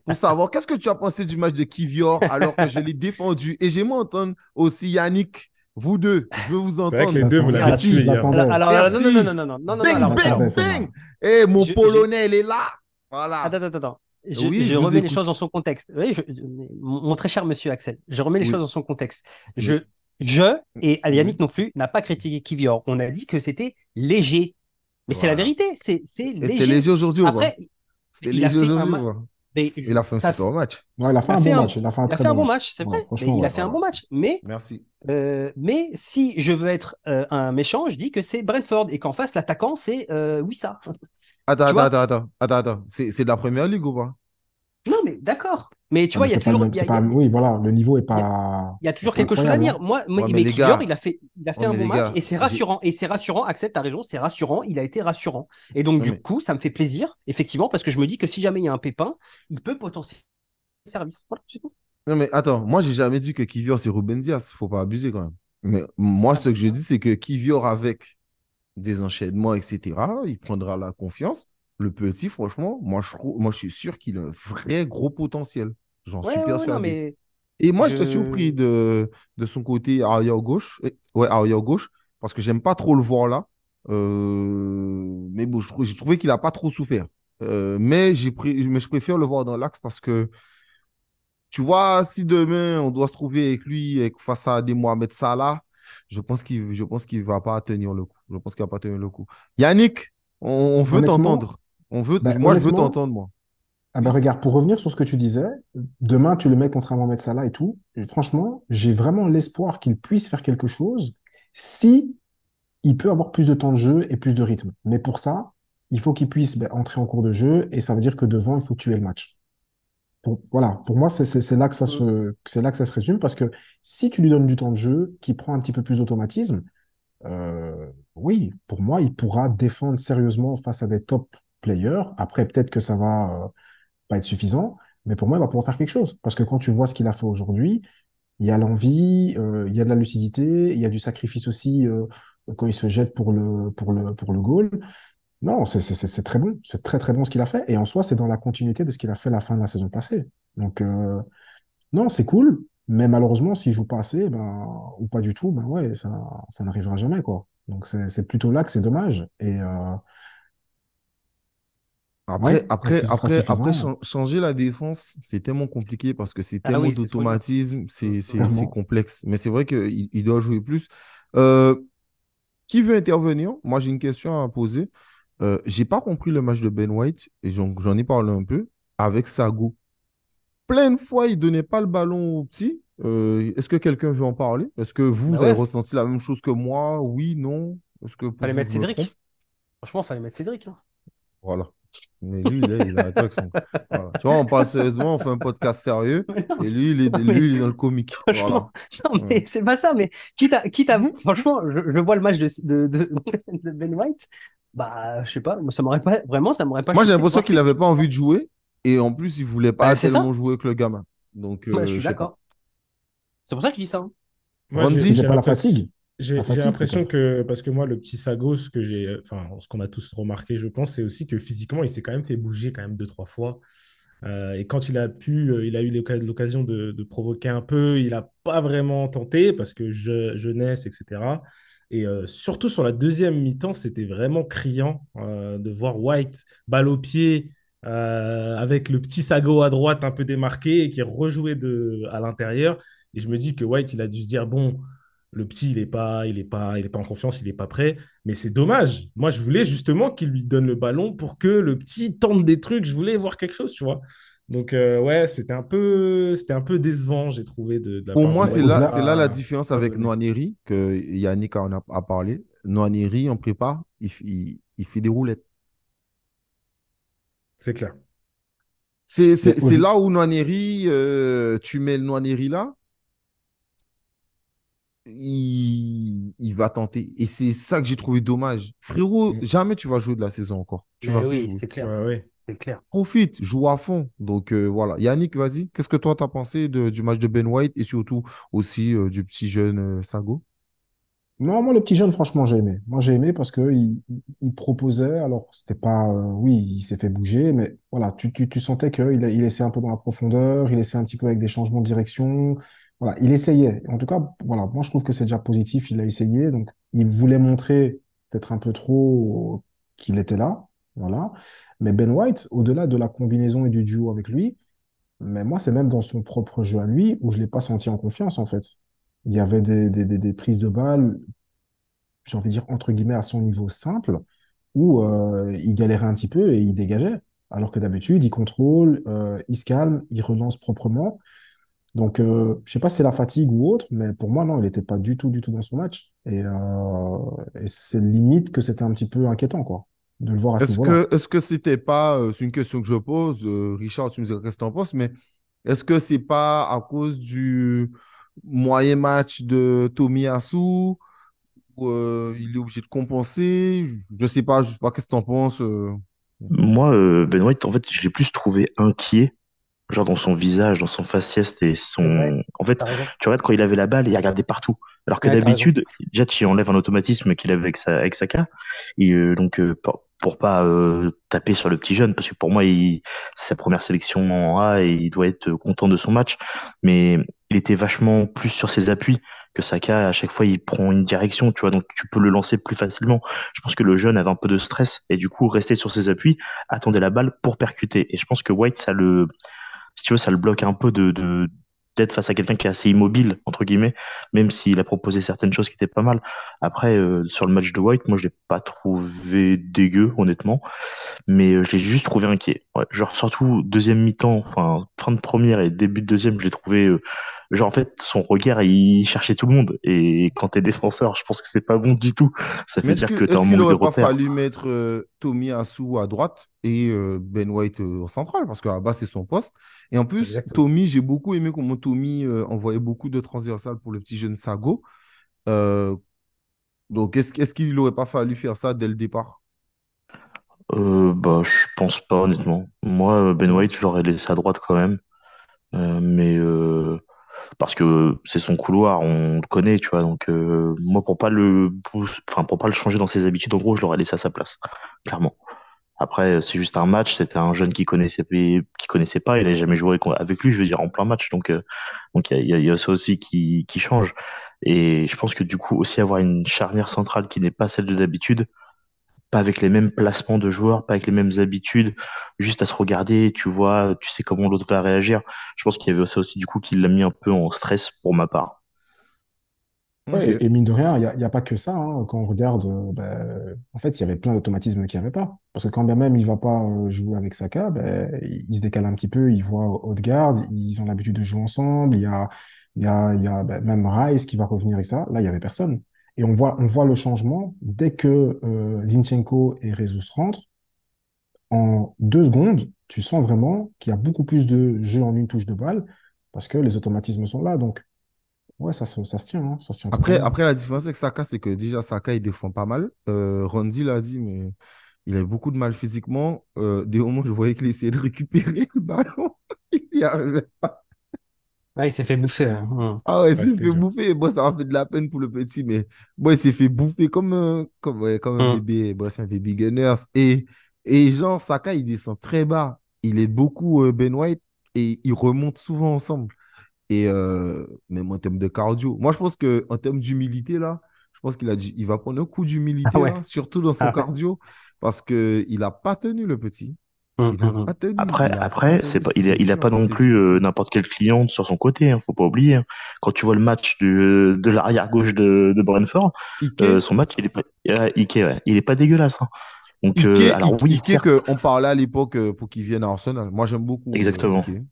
pour savoir qu'est-ce que tu as pensé du match de Kivior alors que je l'ai défendu. Et j'aimerais entendre aussi Yannick, vous deux, je veux vous C'est vrai que les entendre. deux, vous l'avez Merci. tué Je hier. l'attendais. Alors, non, non, non, Merci. non, non, non, non, non, non, Bang, alors, Je bang, l'attendais, alors, celle-là. bang. Et mon je, je, Polonais, il est là. Voilà. attends. Oui, Je je vous remets les choses dans écoute. son contexte. Oui, mon très cher monsieur Axel, je remets les choses Oui, dans son contexte. Je, oui, je et oui. Yannick non plus n'a pas critiqué Kivior. On a dit que c'était léger. Mais c'est la Voilà. vérité, c'est Et c'était léger. léger aujourd'hui ou pas? Après, C'était il a léger fait aujourd'hui ou pas? Mais Il a fait un t'as super match. Ouais, il a Il fait a un fait bon un, match. Il a fait un il a très fait un bon bon match. match, c'est vrai, Ouais, mais franchement, il a ouais. fait un Voilà. bon match. Merci. Mais si je veux être un méchant, je dis que c'est Brentford et qu'en face, l'attaquant, c'est Wissa. Attends, Tu attends, vois? attends, attends, attends, attends. C'est de la première ligue ou pas? Non, mais d'accord. Mais tu Ah, vois, mais il y a c'est pas le toujours, même. C'est pas. Oui, voilà. Le niveau est il y a- pas, il y a est toujours pas quelque chose à incroyable, dire. hein. Moi, Ouais, mais mais les Kivior, gars, il a ouais, fait un mais bon les match et gars, c'est rassurant. Et c'est rassurant, Axel, t'as raison, c'est rassurant. Il a été rassurant. Et donc, ouais, du mais, coup, ça me fait plaisir, effectivement, parce que je me dis que si jamais il y a un pépin, il peut potentiellement service. Voilà, c'est tout. non, mais attends, moi, j'ai jamais dit que Kivior, c'est Ruben Dias. Faut pas abuser quand même. Mais moi, Ah ce bon? que je dis, c'est que Kivior, avec des enchaînements, etc., il prendra la confiance. Le petit, franchement, moi, je suis sûr qu'il a un vrai gros potentiel. J'en suis Ouais, non, persuadé. mais Et moi, j'étais surpris je. de son côté arrière gauche. Ouais, arrière gauche, parce que j'aime pas trop le voir là. Mais bon, j'ai trouvé qu'il a pas trop souffert. Mais je préfère le voir dans l'axe parce que, tu vois, si demain on doit se trouver avec lui face à des Mohamed Salah, je pense qu'il va pas tenir le coup. Je pense qu'il va pas tenir le coup. Yannick, on veut Honnêtement, t'entendre. ben, Moi, je veux honnêtement, t'entendre, moi. ah ben regarde, pour revenir sur ce que tu disais, demain tu le mets contre un Mohamed Salah et tout. Et franchement, j'ai vraiment l'espoir qu'il puisse faire quelque chose si il peut avoir plus de temps de jeu et plus de rythme. Mais pour ça, il faut qu'il puisse ben, entrer en cours de jeu et ça veut dire que devant, il faut tuer le match. Voilà, pour moi, c'est là que Mm. c'est là que ça se résume parce que si tu lui donnes du temps de jeu, qui prend un petit peu plus d'automatisme, oui, pour moi, il pourra défendre sérieusement face à des top players. Après, peut-être que ça va pas être suffisant, mais pour moi, il va pouvoir faire quelque chose. Parce que quand tu vois ce qu'il a fait aujourd'hui, il y a l'envie, il y a de la lucidité, il y a du sacrifice aussi quand il se jette pour le goal. Non, c'est très bon. C'est très, très bon ce qu'il a fait. Et en soi, c'est dans la continuité de ce qu'il a fait la fin de la saison passée. Donc, non, c'est cool. Mais malheureusement, s'il joue pas assez, ben, ou pas du tout, ben ouais, ça n'arrivera jamais, quoi. Donc, c'est plutôt là que c'est dommage. Et ouais, est-ce que ce sera suffisant? Changer la défense, c'est tellement compliqué parce que c'est Ah tellement oui, c'est trop dur. d'automatisme, Mm, c'est Clairement. complexe. Mais c'est vrai qu'il doit jouer plus. Euh, qui veut intervenir? Moi, j'ai une question à poser. J'ai pas compris le match de Ben White, et j'en ai parlé un peu, avec Sago. Plein de fois, il donnait pas le ballon au petit. Est-ce que quelqu'un veut en parler? Est-ce que Bah vous avez ouais, ressenti la même chose que moi? Oui, non? Est-ce que pour fallait vous, mettre je me trompe? Cédric. Franchement, fallait mettre Cédric, hein. Voilà. Mais lui, là, il arrête pas avec son. Voilà. Tu vois, on parle sérieusement, on fait un podcast sérieux, Mais non, et non, mais lui, il est dans le comique. Voilà. franchement, non, Ouais. mais c'est pas ça. Mais franchement, je vois le match de Ben White. Bah, je sais pas, moi, ça m'aurait pas Moi, j'ai choqué de l'impression voir qu'il Cédric. n'avait pas envie de jouer, et en plus, il voulait pas Bah, c'est tellement ça. jouer avec le gamin. Donc, Bah, je suis je sais pas. d'accord. C'est pour ça que je dis ça, hein. Moi, Il Ramsey? faisait pas la fatigue. La j'ai fatigue, l'impression peut-être. que, parce que moi, le petit Sago, enfin, ce qu'on a tous remarqué, je pense, c'est aussi que physiquement, il s'est quand même fait bouger quand même deux, trois fois. Et quand il a eu l'occasion de provoquer un peu, il n'a pas vraiment tenté parce que jeunesse, etc. Et surtout sur la deuxième mi-temps, c'était vraiment criant de voir White, balle au pied, avec le petit Sago à droite un peu démarqué et qui rejouait à l'intérieur. Et je me dis que White, il a dû se dire, bon, le petit, il est pas en confiance, il est pas prêt. Mais c'est dommage. Moi, je voulais justement qu'il lui donne le ballon pour que le petit tente des trucs. Je voulais voir quelque chose, tu vois. Donc, ouais, c'était un peu décevant, j'ai trouvé, de la Pour part de moi, Mais White de c'est au-delà, là la différence pas avec donner. Noaneri, que Yannick a parlé. Noaneri, en prépa, il fait des roulettes. C'est clair. mais C'est là où Noaneri, tu mets le Noaneri là, il va tenter. Et c'est ça que j'ai trouvé dommage. Frérot, Mm. jamais tu vas jouer de la saison encore. Tu Mais vas plus oui, jouer. c'est clair. Ouais, ouais. C'est clair. Profite, joue à fond. Donc voilà. Yannick, vas-y. Qu'est-ce que toi, t'as pensé du match de Ben White et surtout aussi du petit jeune Sago? non, moi, le petit jeune, franchement, j'ai aimé. Moi, j'ai aimé parce que il proposait. Alors, c'était pas, oui, il s'est fait bouger, mais voilà, tu sentais il laissait un peu dans la profondeur, il laissait un petit peu avec des changements de direction. Voilà, il essayait. En tout cas, voilà, moi, je trouve que c'est déjà positif. Il a essayé. Donc, il voulait montrer peut-être un peu trop qu'il était là. Voilà. Mais Ben White, au-delà de la combinaison et du duo avec lui, mais moi, c'est même dans son propre jeu à lui où je l'ai pas senti en confiance, en fait. Il y avait des prises de balles, j'ai envie de dire, entre guillemets, à son niveau simple, où il galérait un petit peu et il dégageait. Alors que d'habitude, il contrôle, il se calme, il relance proprement. Donc, je sais pas si c'est la fatigue ou autre, mais pour moi, non, il n'était pas du tout dans son match. Et c'est limite que c'était un petit peu inquiétant, quoi, de le voir à ce niveau-là. Est-ce que c'était pas, c'est une question que je pose, Richard, tu me diras qu'est-ce que tu en penses, mais est-ce que c'est pas à cause du moyen match de Tomiyasu où il est obligé de compenser? Je sais pas qu'est-ce que tu en penses. Moi, Ben White, en fait, je l'ai plus trouvé inquiet, genre dans son visage, dans son faciès et C'est vrai, son. En fait, t'as raison. tu regardes quand il avait la balle, il regardait partout. Alors que Ouais, t'as raison. d'habitude, déjà, tu enlèves un automatisme qu'il avait avec Saka. Et donc, pour pas taper sur le petit jeune, parce que pour moi, c'est sa première sélection en A et il doit être content de son match. Mais il était vachement plus sur ses appuis que Saka. À chaque fois, il prend une direction, tu vois, donc tu peux le lancer plus facilement. Je pense que le jeune avait un peu de stress et du coup, restait sur ses appuis, attendait la balle pour percuter. Et je pense que White, si tu veux, ça le bloque un peu d'être face à quelqu'un qui est assez immobile, entre guillemets, même s'il a proposé certaines choses qui étaient pas mal. Après, sur le match de White, moi, je l'ai pas trouvé dégueu, honnêtement, mais je l'ai juste trouvé inquiet. Ouais, genre, surtout, deuxième mi-temps, enfin, fin de première et début de deuxième, je l'ai trouvé, genre, en fait, son regard, il cherchait tout le monde. Et quand t'es défenseur, je pense que c'est pas bon du tout. Ça Mais veut dire que t'es est-ce en qu'il manque de n'aurait pas repères. fallu mettre Tomiyasu à droite et Ben White au central? Parce qu'à la base, c'est son poste. Et en plus, Exactement. Tommy, j'ai beaucoup aimé comment Tommy envoyait beaucoup de transversales pour le petit jeune Sago. Euh, donc, est-ce qu'il n'aurait pas fallu faire ça dès le départ? Bah, je pense pas, honnêtement. Moi, Ben Non? White, je l'aurais laissé à droite quand même. Mais parce que c'est son couloir, on le connaît, tu vois. Donc moi, enfin pour pas le changer dans ses habitudes, en gros, je l'aurais laissé à sa place, clairement. Après, c'est juste un match. C'était un jeune qui connaissait pas. Il a jamais joué avec lui, je veux dire, en plein match. Donc il y a ça aussi qui change. Et je pense que du coup, aussi avoir une charnière centrale qui n'est pas celle de d'habitude, pas avec les mêmes placements de joueurs, pas avec les mêmes habitudes, juste à se regarder, tu vois, tu sais comment l'autre va réagir. Je pense qu'il y avait ça aussi du coup qui l'a mis un peu en stress pour ma part. Ouais, Ok. et mine de rien, il y a pas que ça, hein. Quand on regarde, en fait, il y avait plein d'automatismes qu'il n'y avait pas. Parce que quand bien même il va pas jouer avec Saka, il se décale un petit peu, il voit Odegaard, ils ont l'habitude de jouer ensemble, il y a même Rice qui va revenir et ça. Là, il y avait personne. Et on voit le changement dès que Zinchenko et Jesus rentrent. En 2 secondes, tu sens vraiment qu'il y a beaucoup plus de jeu en une touche de balle parce que les automatismes sont là. Donc, ouais, ça se tient, hein, ça se tient totalement. Après, la différence avec Saka, c'est que déjà, Saka, il défend pas mal. Randy l'a dit, mais il a beaucoup de mal physiquement. Des moments, je voyais qu'il essayait de récupérer le ballon. Il y arrivait. Ouais, il s'est fait bouffer. Hein. Ah ouais, Ouais, s'il se c'était fait dur. bouffer, bon, ça m'a fait de la peine pour le petit, mais bon, il s'est fait bouffer comme un Hum. bébé. Bon, c'est un baby Gunners. Et genre, Saka, il descend très bas. Il aide beaucoup Ben White et ils remontent souvent ensemble. Et même en termes de cardio. Moi, je pense qu'en termes d'humilité, là, je pense il va prendre un coup Ah d'humilité, ouais. là, surtout dans son Ah ouais. cardio, parce qu'il n'a pas tenu le petit. Il n'a Hum. pas tenu. Après, Il n'a pas après, tenu. il C'était il a pas dur. non C'était plus difficile. n'importe quel client sur son côté, hein, faut pas oublier. Hein. Quand tu vois le match de l'arrière gauche de Brentford, Ike, son match, il est pas, Ike, ouais, il est pas dégueulasse. Hein. Donc, alors oui, Ike certes, qu'on parlait à l'époque pour qu'il vienne à Arsenal. Moi, j'aime beaucoup exactement. Ike.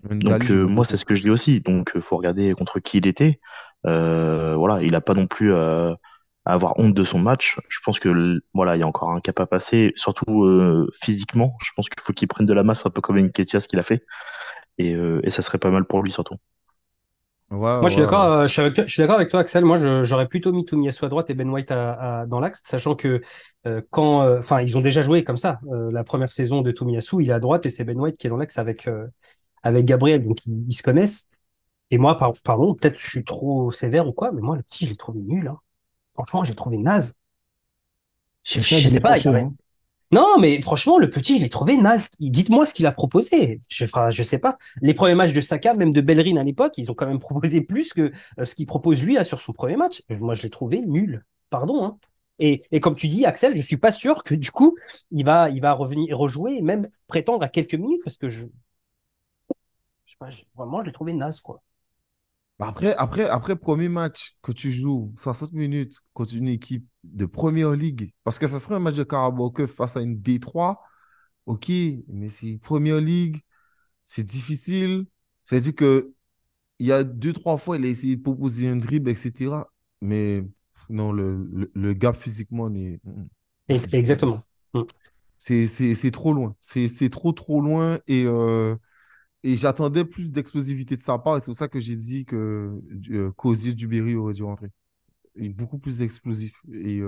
Ndali, Donc j'aimais moi c'est beaucoup. ce que je dis aussi. Donc faut regarder contre qui il était. Voilà, il a pas non plus à avoir honte de son match. Je pense que voilà, il y a encore un cap à passer, surtout physiquement. Je pense qu'il faut qu'il prenne de la masse, un peu comme Nketiah ce qu'il a fait, et ça serait pas mal pour lui surtout. Ouais, Moi, je suis d'accord, ouais. je suis d'accord avec toi, Axel. Moi, j'aurais plutôt mis Tomiyasu à droite et Ben White dans l'axe, sachant que enfin, ils ont déjà joué comme ça. La première saison de Tomiyasu, il est à droite et c'est Ben White qui est dans l'axe avec Gabriel, donc ils se connaissent. Et moi, pardon, peut-être je suis trop sévère ou quoi, mais moi, le petit, je l'ai trouvé nul. Hein. Franchement, je l'ai trouvé naze. Essaie Je de me sais pas. trancher, hein. Non, mais franchement, le petit, je l'ai trouvé naze. Dites-moi ce qu'il a proposé. Enfin, je sais pas. Les premiers matchs de Saka, même de Bellerin à l'époque, ils ont quand même proposé plus que ce qu'il propose lui là sur son premier match. Moi, je l'ai trouvé nul. Pardon. Hein. Et comme tu dis, Axel, je suis pas sûr que du coup, il va revenir rejouer et même prétendre à quelques minutes parce que je sais pas, vraiment, je l'ai trouvé naze, quoi. Bah, après, premier match que tu joues 60 minutes contre une équipe de Première Ligue, parce que ça serait un match de Carabao Cup face à une D3. ok, mais c'est Première Ligue, c'est difficile. C'est-à-dire que il y a deux, trois fois, il a essayé de proposer un dribble, etc. Mais non, le gap physiquement, Exactement. Mm. c'est trop loin. C'est trop, trop loin. Et j'attendais plus d'explosivité de sa part. Et c'est pour ça que j'ai dit que Cozier Duberry aurait dû rentrer. Il est beaucoup plus explosif. Et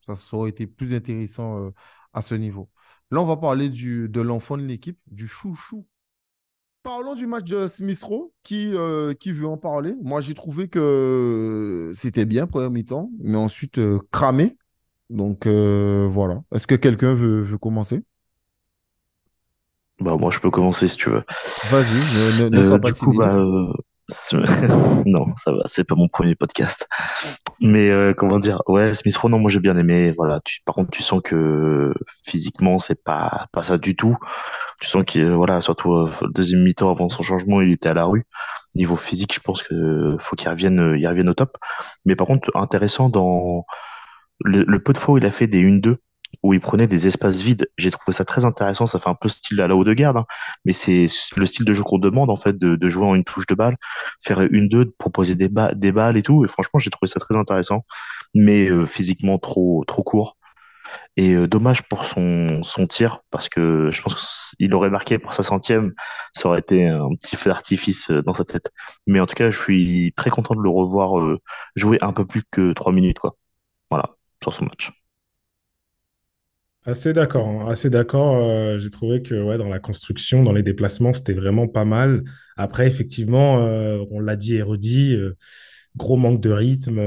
ça aurait été plus intéressant à ce niveau. Là, on va parler de l'enfant de l'équipe, du chouchou. Parlons du match de Smith Rowe. Qui veut en parler? Moi, j'ai trouvé que c'était bien, première mi-temps, mais ensuite cramé. Donc, voilà. Est-ce que quelqu'un veut commencer? Bah, moi, je peux commencer si tu veux. Vas-y, ne sois pas Du coup, timide. c'est- non, ça va, c'est pas mon premier podcast. Mais comment dire, ouais, Smith Rowe, non, moi j'ai bien aimé. Voilà, par contre, tu sens que physiquement, c'est pas ça du tout. Tu sens qu'il, voilà, surtout le deuxième mi-temps avant son changement, il était à la rue. Niveau physique, je pense que faut il revienne au top. Mais par contre, intéressant dans le peu de fois où il a fait des 1-2, où il prenait des espaces vides, j'ai trouvé ça très intéressant. Ça fait un peu style à la haut de garde, hein, mais c'est le style de jeu qu'on demande en fait, de jouer en une touche de balle, faire 1-2, de proposer des balles et tout. Et franchement, j'ai trouvé ça très intéressant, mais physiquement trop court. Et dommage pour son tir, parce que je pense qu'il aurait marqué pour sa centième, ça aurait été un petit feu d'artifice dans sa tête. Mais en tout cas, je suis très content de le revoir jouer un peu plus que 3 minutes, quoi. Voilà, sur ce match. Assez d'accord, hein, assez d'accord. J'ai trouvé que ouais, dans la construction, dans les déplacements, c'était vraiment pas mal. Après, effectivement, on l'a dit et redit, gros manque de rythme.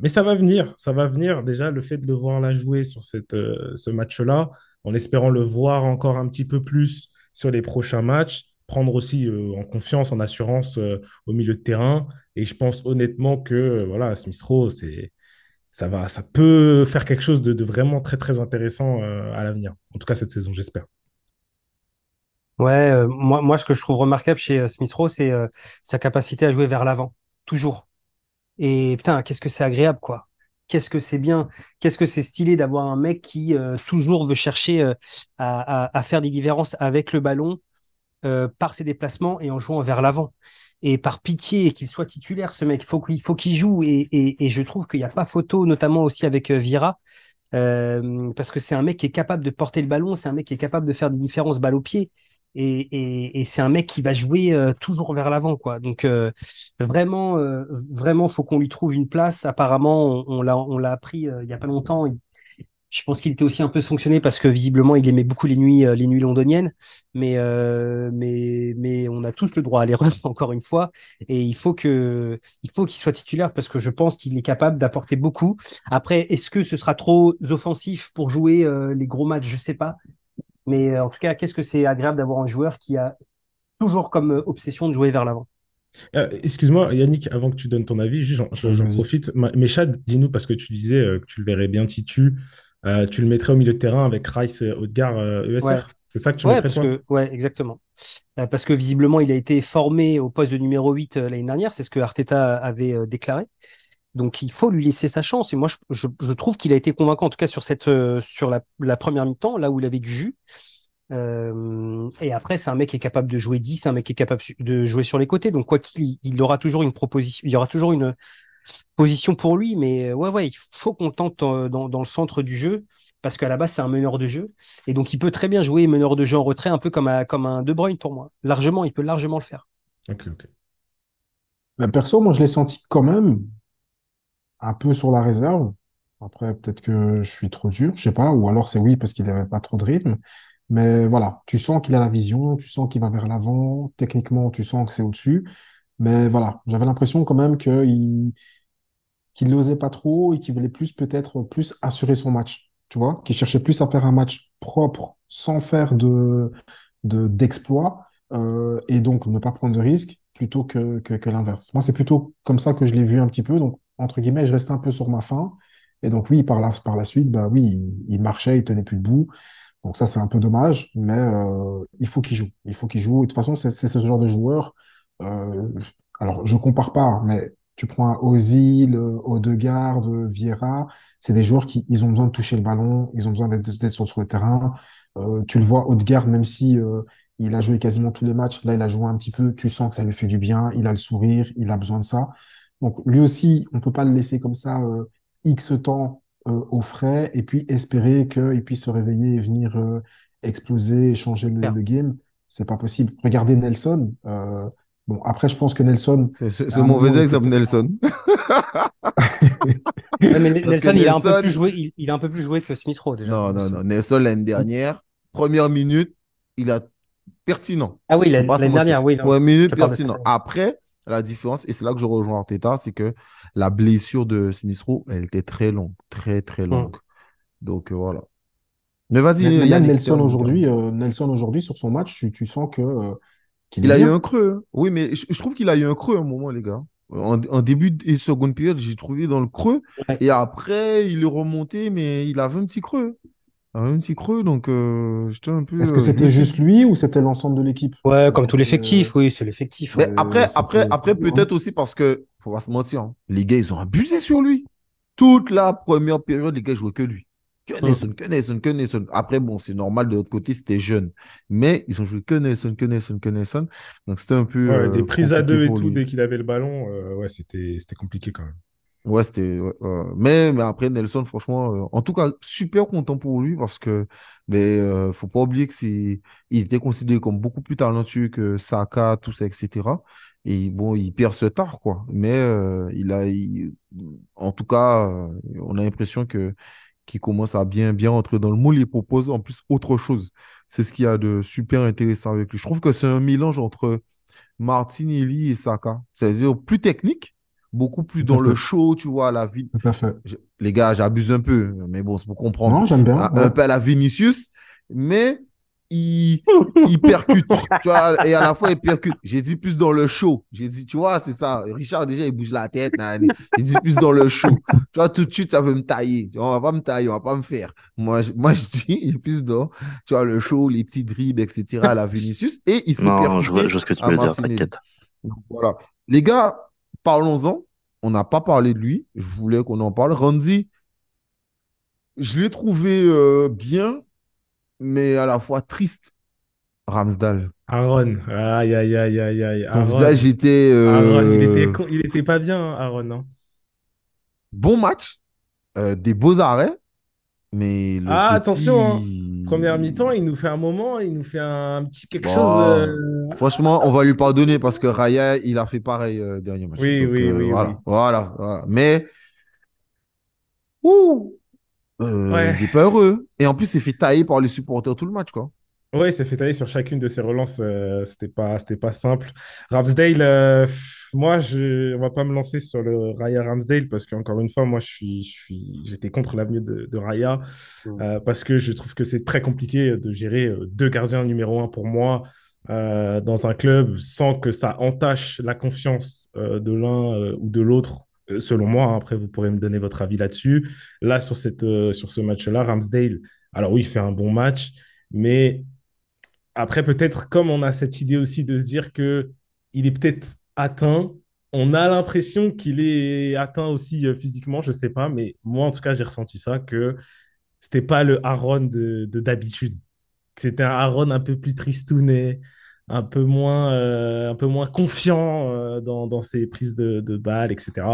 Mais ça va venir, ça va venir. Déjà, le fait de le voir là jouer sur ce match-là, en espérant le voir encore un petit peu plus sur les prochains matchs, prendre aussi en confiance, en assurance au milieu de terrain. Et je pense honnêtement que voilà, Smith Rowe, ça peut faire quelque chose de vraiment très, très intéressant à l'avenir. En tout cas, cette saison, j'espère. Ouais, moi, ce que je trouve remarquable chez Smith Rowe, c'est sa capacité à jouer vers l'avant, toujours. Et putain, qu'est-ce que c'est agréable, quoi. Qu'est-ce que c'est bien, qu'est-ce que c'est stylé d'avoir un mec qui toujours veut chercher à faire des différences avec le ballon par ses déplacements et en jouant vers l'avant. Et par pitié qu'il soit titulaire, ce mec, faut qu'il joue. Et je trouve qu'il n'y a pas photo, notamment aussi avec Vira, parce que c'est un mec qui est capable de porter le ballon, c'est un mec qui est capable de faire des différences balle au pied. Et c'est un mec qui va jouer toujours vers l'avant, quoi. Donc vraiment, faut qu'on lui trouve une place. Apparemment, on l'a appris il y a pas longtemps. Je pense qu'il était aussi un peu sanctionné parce que visiblement il aimait beaucoup les nuits londoniennes. Mais on a tous le droit à l'erreur encore une fois. Et il faut qu'il soit titulaire parce que je pense qu'il est capable d'apporter beaucoup. Après, est-ce que ce sera trop offensif pour jouer les gros matchs? Je sais pas. Mais en tout cas, qu'est-ce que c'est agréable d'avoir un joueur qui a toujours comme obsession de jouer vers l'avant. Excuse-moi, Yannick, avant que tu donnes ton avis, juste, Vas-y, j'en vas-y. profite. Mais Chad, dis-nous, parce que tu disais que tu le verrais bien Titu, tu le mettrais au milieu de terrain avec Rice, Odegaard, Ouais, ESR. C'est ça que tu ouais, mettrais, parce toi? que ouais, exactement. Parce que visiblement, il a été formé au poste de numéro 8 l'année dernière, c'est ce que Arteta avait déclaré. Donc il faut lui laisser sa chance. Et moi, je trouve qu'il a été convaincant, en tout cas sur la première mi-temps, là où il avait du jus. Et après, c'est un mec qui est capable de jouer 10, c'est un mec qui est capable de jouer sur les côtés. Donc quoi il aura toujours une proposition, il y aura toujours une position pour lui. Mais ouais, il faut qu'on tente dans le centre du jeu. Parce qu'à la base, c'est un meneur de jeu. Et donc, il peut très bien jouer meneur de jeu en retrait, un peu comme un De Bruyne pour moi. Largement, il peut largement le faire. Ok, ok. Mais perso, moi, je l'ai senti quand même un peu sur la réserve. Après, peut-être que je suis trop dur, je sais pas, ou alors c'est oui parce qu'il n'avait pas trop de rythme. Mais voilà, tu sens qu'il a la vision, tu sens qu'il va vers l'avant. Techniquement, tu sens que c'est au-dessus. Mais voilà, j'avais l'impression quand même qu'il n'osait pas trop et qu'il voulait plus peut-être plus assurer son match. Tu vois, qu'il cherchait plus à faire un match propre sans faire d'exploit et donc ne pas prendre de risques plutôt que l'inverse. Moi, c'est plutôt comme ça que je l'ai vu un petit peu. Donc, entre guillemets, je restais un peu sur ma faim. Et donc, oui, par la suite, bah oui, il marchait, il tenait plus debout. Donc ça, c'est un peu dommage, mais il faut qu'il joue. Il faut qu'il joue. Et de toute façon, c'est ce genre de joueur. euh, alors, je compare pas, mais tu prends un Ozil, Odegaard, Vieira, c'est des joueurs qui ils ont besoin de toucher le ballon, ils ont besoin d'être sur le terrain. Tu le vois, Odegaard, même si il a joué quasiment tous les matchs, là, il a joué un petit peu, tu sens que ça lui fait du bien, il a le sourire, il a besoin de ça. Donc, lui aussi, on peut pas le laisser comme ça X temps au frais et puis espérer qu'il puisse se réveiller et venir exploser et changer Clair. le game. C'est pas possible. Regardez Nelson. Bon, après, je pense que Nelson, C'est à un moment, mauvais il était exemple, peut-être Nelson. Ouais, mais Parce que Nelson, il a un peu plus Nelson, joué, il a un peu plus joué que Smith Rowe déjà. non, non, Nelson. non. Nelson, l'année dernière, première minute, il a pertinent. Ah oui, Faut pas se l'année mentir. dernière, oui, non. Première Je minute, parle de cette pertinent. année. Après, la différence, et c'est là que je rejoins Arteta, c'est que la blessure de Smith Rowe, elle était très longue. Très, très Hmm. longue. Donc, voilà. Mais vas-y, mais même Yannick, termine, termine. Nelson aujourd'hui, sur son match, tu sens que qu'il est Il a eu bien. un creux, hein. Oui, mais je trouve qu'il a eu un creux à un moment, les gars. En début et seconde période, j'ai trouvé dans le creux. Ouais. Et après, il est remonté, mais il avait un petit creux. Il avait un petit creux, donc j'étais un peu. Est-ce que Je me c'était suis juste dit. lui ou c'était l'ensemble de l'équipe? Ouais, Parce comme que tout l'effectif, oui, c'est l'effectif. Mais après, après, c'était après dur, hein. peut-être aussi parce que, faut pas se mentir, hein, les gars, ils ont abusé sur lui. Toute la première période, les gars jouaient que lui. Que Hmm. Nelson, que Nelson, que Nelson. Après, bon, c'est normal, de l'autre côté, c'était jeune. Mais ils ont joué que Nelson, que Nelson, que Nelson. Donc c'était un peu Ouais, des prises à compliqué deux et pour tout, lui. dès qu'il avait le ballon, ouais, c'était compliqué quand même. Ouais, c'était. Ouais, mais après, Nelson, franchement, en tout cas, super content pour lui parce que, mais, faut pas oublier que il était considéré comme beaucoup plus talentueux que Saka, tout ça, etc. Et bon, il perd ce tard, quoi. Mais en tout cas, on a l'impression qu'il commence à bien, bien entrer dans le moule. Il propose en plus autre chose. C'est ce qu'il y a de super intéressant avec lui. Je trouve que c'est un mélange entre Martinelli et Saka. C'est-à-dire plus technique, beaucoup plus Tout à dans le fait, show, tu vois, la vie. tout à fait. Les gars, j'abuse un peu, mais bon, c'est pour comprendre. Non, j'aime bien, Un ouais. peu à la Vinicius, mais il, il percute, tu vois, et à la fois il percute. J'ai dit plus dans le show. J'ai dit, tu vois, c'est ça. Richard, déjà, il bouge la tête. J'ai dit plus dans le show. Tu vois, tout de suite, ça veut me tailler. Tu vois, on va pas me tailler, on va pas me faire. Moi, je dis, il est plus dans, tu vois, le show, les petits dribbles, etc. à la Vinicius, et il s'est Non, je percuté vois ce que tu à veux dire, Martinelli. t'inquiète. Donc, voilà. Les gars, parlons-en. On n'a pas parlé de lui. Je voulais qu'on en parle. Randy, je l'ai trouvé bien, mais à la fois triste. Ramsdale. Aaron, aïe, aïe, aïe, aïe, aïe, Son visage Aaron. était Aaron, il était pas bien, hein, Aaron, hein. bon match, des beaux arrêts, mais le Ah, attention, hein. Première mi-temps, petit. il nous fait un moment, il nous fait un petit quelque chose. Bon, franchement, Un on va lui petit... pardonner parce que Raya, il a fait pareil dernier match. Oui, Donc oui, oui, voilà, oui. voilà, voilà. Mais ouh, Ouais. il n'est pas heureux. Et en plus, il s'est fait tailler par les supporters tout le match, quoi. Ouais, il s'est fait tailler sur chacune de ses relances. C'était pas simple. Ramsdale, moi, on va pas me lancer sur le Raya Ramsdale parce qu'encore une fois, moi, j'étais contre l'avenue de Raya Hmm. parce que je trouve que c'est très compliqué de gérer deux gardiens numéro un pour moi dans un club sans que ça entache la confiance de l'un ou de l'autre. Selon moi, hein. Après, vous pourrez me donner votre avis là-dessus. Là, sur ce match-là, Ramsdale, alors oui, il fait un bon match, mais après, peut-être comme on a cette idée aussi de se dire que il est peut-être atteint, on a l'impression qu'il est atteint aussi physiquement, je sais pas, mais moi en tout cas j'ai ressenti ça que c'était pas le Aaron de d'habitude. C'était un Aaron un peu plus tristounet, un peu moins confiant dans ses prises de balles, etc.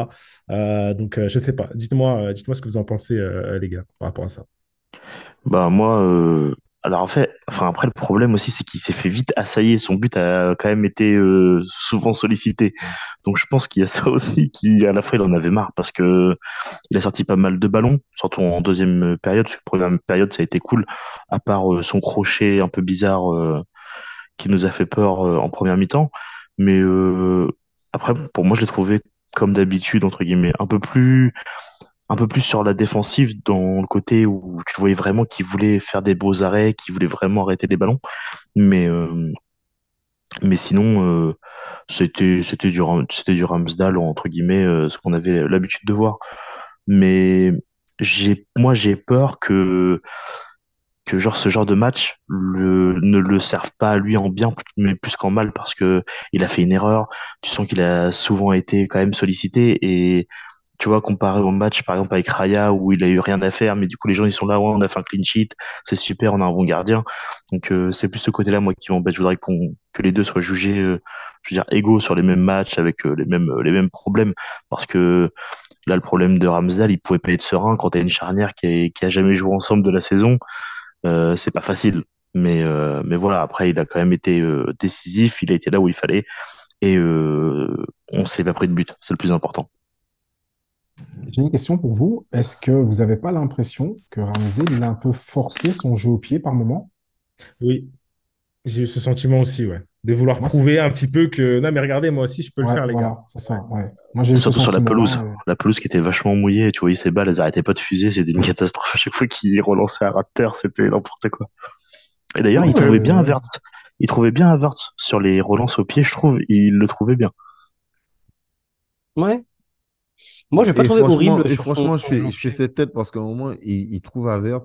Je sais pas. Dites-moi ce que vous en pensez, les gars, par rapport à ça. Bah moi, alors en fait, enfin après le problème aussi, c'est qu'il s'est fait vite assailler. Son but a quand même été souvent sollicité. Donc je pense qu'il y a ça aussi, qui à la fois il en avait marre parce que il a sorti pas mal de ballons, surtout en deuxième période. Parce que première période, ça a été cool, à part son crochet un peu bizarre qui nous a fait peur en première mi-temps. Mais après, pour moi, je l'ai trouvé comme d'habitude entre guillemets, un peu plus sur la défensive dans le côté où tu voyais vraiment qu'il voulait faire des beaux arrêts, qu'il voulait vraiment arrêter les ballons. Mais, euh, mais sinon, c'était du Ramsdale, entre guillemets, ce qu'on avait l'habitude de voir. Mais moi, j'ai peur que genre, ce genre de match ne le serve pas à lui en bien, mais plus qu'en mal parce que il a fait une erreur. Tu sens qu'il a souvent été quand même sollicité et Tu vois, comparé au match, par exemple, avec Raya, où il a eu rien à faire, mais du coup, les gens, ils sont là, ouais, on a fait un clean sheet, c'est super, on a un bon gardien. Donc, c'est plus ce côté-là, moi, qui m'embête. Je voudrais que les deux soient jugés, je veux dire, égaux sur les mêmes matchs, avec les mêmes problèmes. Parce que là, le problème de Ramsdale, il pouvait pas être serein quand t'as une charnière qui a jamais joué ensemble de la saison. C'est pas facile. Mais voilà, après, il a quand même été décisif, il a été là où il fallait, et on s'est pas pris de but, c'est le plus important. J'ai une question pour vous. Est-ce que vous n'avez pas l'impression que Ramsdale, il a un peu forcé son jeu au pied par moment? Oui, j'ai eu ce sentiment aussi, ouais. De vouloir Moi, prouver un petit peu que, non, mais regardez, moi aussi, je peux le ouais, faire, les gars. voilà, c'est ça. Ouais. Moi, j'ai eu ce Surtout sur sentiment-là. la pelouse qui était vachement mouillée, tu voyais ces balles, elles arrêtaient pas de fuser, c'était une catastrophe à chaque fois qu'il relançait un Raptor, c'était n'importe quoi. Et d'ailleurs, Non, il trouvait bien ouais. Havertz. Il trouvait bien Havertz sur les relances au pied, je trouve, il le trouvait bien. Ouais. Moi, je vais pas trouvé horrible Et sur son, franchement, son jeu au je fais pied. cette tête parce qu'à un moment, il trouve Avert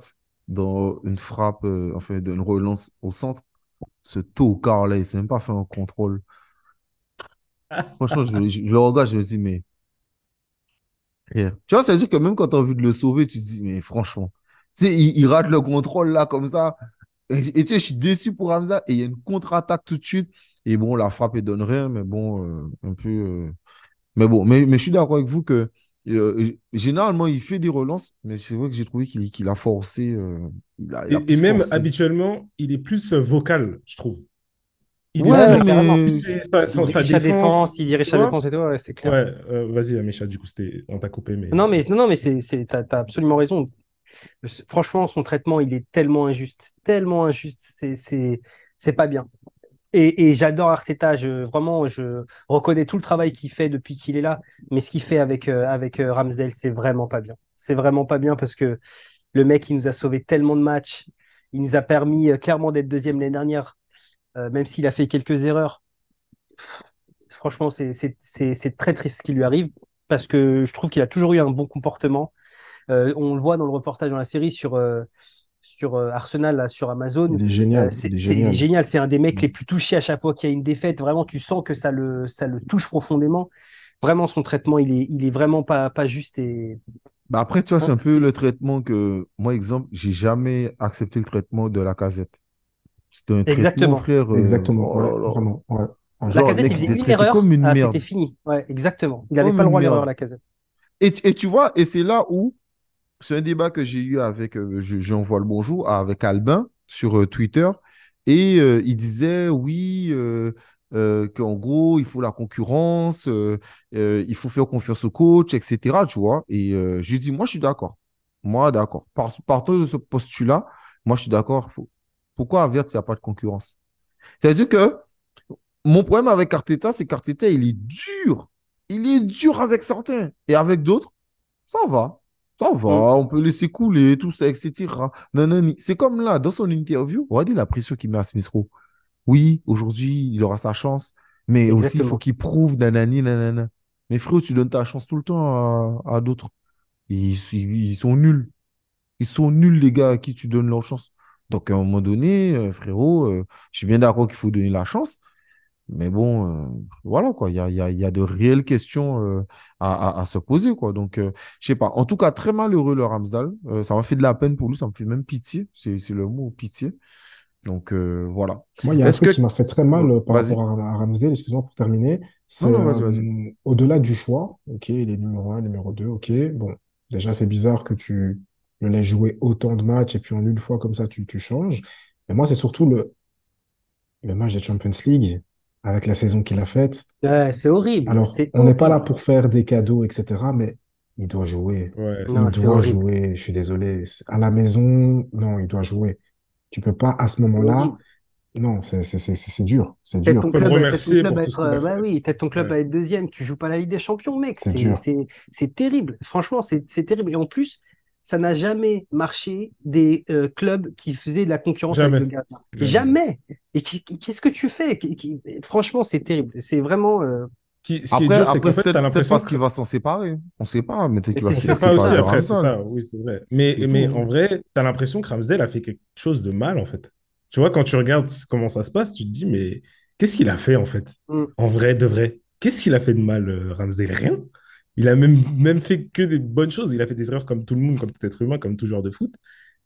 dans une frappe, enfin, d'une relance au centre. Ce tocard là, il s'est même pas fait un contrôle. Franchement, je le regarde, je me dis, mais frère. Tu vois, ça veut dire que même quand tu as envie de le sauver, tu te dis, mais franchement, tu sais, il rate le contrôle là comme ça. Et tu sais, je suis déçu pour Hamza. Et il y a une contre-attaque tout de suite. Et bon, la frappe, elle donne rien, mais bon, un peu. Mais bon, mais je suis d'accord avec vous que généralement, il fait des relances, mais c'est vrai que j'ai trouvé qu'il a forcé. Il a Et plus même forcé. habituellement, il est plus vocal, je trouve. Il est Ouais, Ouais, non, ouais, plus carrément. mais Il sa dirige sa défense, défense, il dirige tu sa vois? défense et tout, ouais, c'est clair. Ouais, vas-y, Amisha, du coup, on t'a coupé, mais Non, mais, non, non, mais t'as absolument raison. Franchement, son traitement, il est tellement injuste, c'est pas bien. Et j'adore Arteta, vraiment, je reconnais tout le travail qu'il fait depuis qu'il est là, mais ce qu'il fait avec Ramsdale, c'est vraiment pas bien. C'est vraiment pas bien parce que le mec, il nous a sauvé tellement de matchs, il nous a permis clairement d'être deuxième l'année dernière, même s'il a fait quelques erreurs. Franchement, c'est très triste ce qui lui arrive parce que je trouve qu'il a toujours eu un bon comportement. On le voit dans le reportage dans la série sur Arsenal, là, sur Amazon. Il est génial. Il est Il est génial. génial. C'est un des mecs les plus touchés à chaque fois qu'il y a une défaite. Vraiment, tu sens que ça le touche profondément. Vraiment, son traitement, il est vraiment pas juste. Et bah après, tu vois, c'est hein, un peu le traitement que, moi, exemple, j'ai jamais accepté le traitement de la casette. C'était un traitement, exactement. frère. Exactement. Oh Ouais, là là. vraiment. Ouais. Ouais. Genre, le Lacazette, il mec, il faisait était une traité erreur, comme une ah, c'était merde. fini. Ouais, exactement. Il n'avait Comme pas le une droit à l'erreur, merde. Lacazette. Et tu vois, et c'est là où c'est un débat que j'ai eu avec, j'envoie le bonjour, avec Albin sur Twitter. Et il disait, oui, qu'en gros, il faut la concurrence, il faut faire confiance au coach, etc. Tu vois. Et je lui dis, moi, je suis d'accord. Moi, d'accord. Partant de ce postulat, moi, je suis d'accord. Pourquoi Avertz, il n'y a pas de concurrence? C'est-à-dire que mon problème avec Arteta, c'est qu'Arteta, il est dur. Il est dur avec certains. Et avec d'autres, ça va. Ça va, Mm. on peut laisser couler, tout ça, etc. Nanani. C'est comme là, dans son interview, regardez la pression qu'il met à Smith Rowe. Oui, aujourd'hui, il aura sa chance, mais aussi, il faut Exactement. qu'il prouve, nanani, nanana. Mais frérot, tu donnes ta chance tout le temps à d'autres. Ils sont nuls. Ils sont nuls, les gars, à qui tu donnes leur chance. Donc, à un moment donné, frérot, je suis bien d'accord qu'il faut donner la chance, mais bon, voilà, quoi. Il y a de réelles questions à se poser, quoi. Donc, je sais pas. En tout cas, très malheureux, le Ramsdale. Ça m'a fait de la peine pour lui. Ça me fait même pitié. C'est le mot, pitié. Donc, voilà. Moi, il y a un Est-ce truc que... qui m'a fait très mal par Vas-y. rapport à Ramsdale, excuse-moi pour terminer, Non, c'est non, vas-y, vas-y. au-delà du choix, ok, il est numéro un, numéro 2, ok, bon, déjà c'est bizarre que tu le laisses jouer autant de matchs et puis en une fois comme ça tu changes, mais moi c'est surtout le match de Champions League avec la saison qu'il a faite. Ouais, c'est horrible. Alors, C'est on n'est pas là horrible. pour faire des cadeaux, etc., mais il doit jouer. ouais, c'est Non, Il c'est doit horrible. jouer, je suis désolé. À la maison, non, il doit jouer. Tu peux pas, à ce C'est moment-là, horrible. non, c'est dur, c'est dur, faut le T'aides ton remercier club pour à tout ce être, qu'il a bah fait. oui, t'aides ton club Ouais. à être deuxième. Tu joues pas la Ligue des Champions, mec. c'est dur. C'est terrible. Franchement, c'est terrible. Et en plus, ça n'a jamais marché des clubs qui faisaient de la concurrence avec le Jamais. gardien. Jamais. Jamais. Et qu'est-ce que tu fais? Franchement, c'est terrible. C'est vraiment. Ce qui est Après, dur, c'est qu'en après fait, tu as peut-être l'impression parce que qu'il va s'en séparer. On sait pas, mais peut-être Mais qu'il va c'est on se sait pas c'est séparer aussi de ça. après, c'est Ramsdale. ça, oui, c'est vrai. C'est Mais tout, en hein. vrai, tu as l'impression que Ramsdale a fait quelque chose de mal, en fait. Tu vois, quand tu regardes comment ça se passe, tu te dis, mais qu'est-ce qu'il a fait, en fait? Mm. En vrai, de vrai. Qu'est-ce qu'il a fait de mal, Ramsdale? Rien. Il a même fait que des bonnes choses. Il a fait des erreurs comme tout le monde, comme tout être humain, comme tout joueur de foot.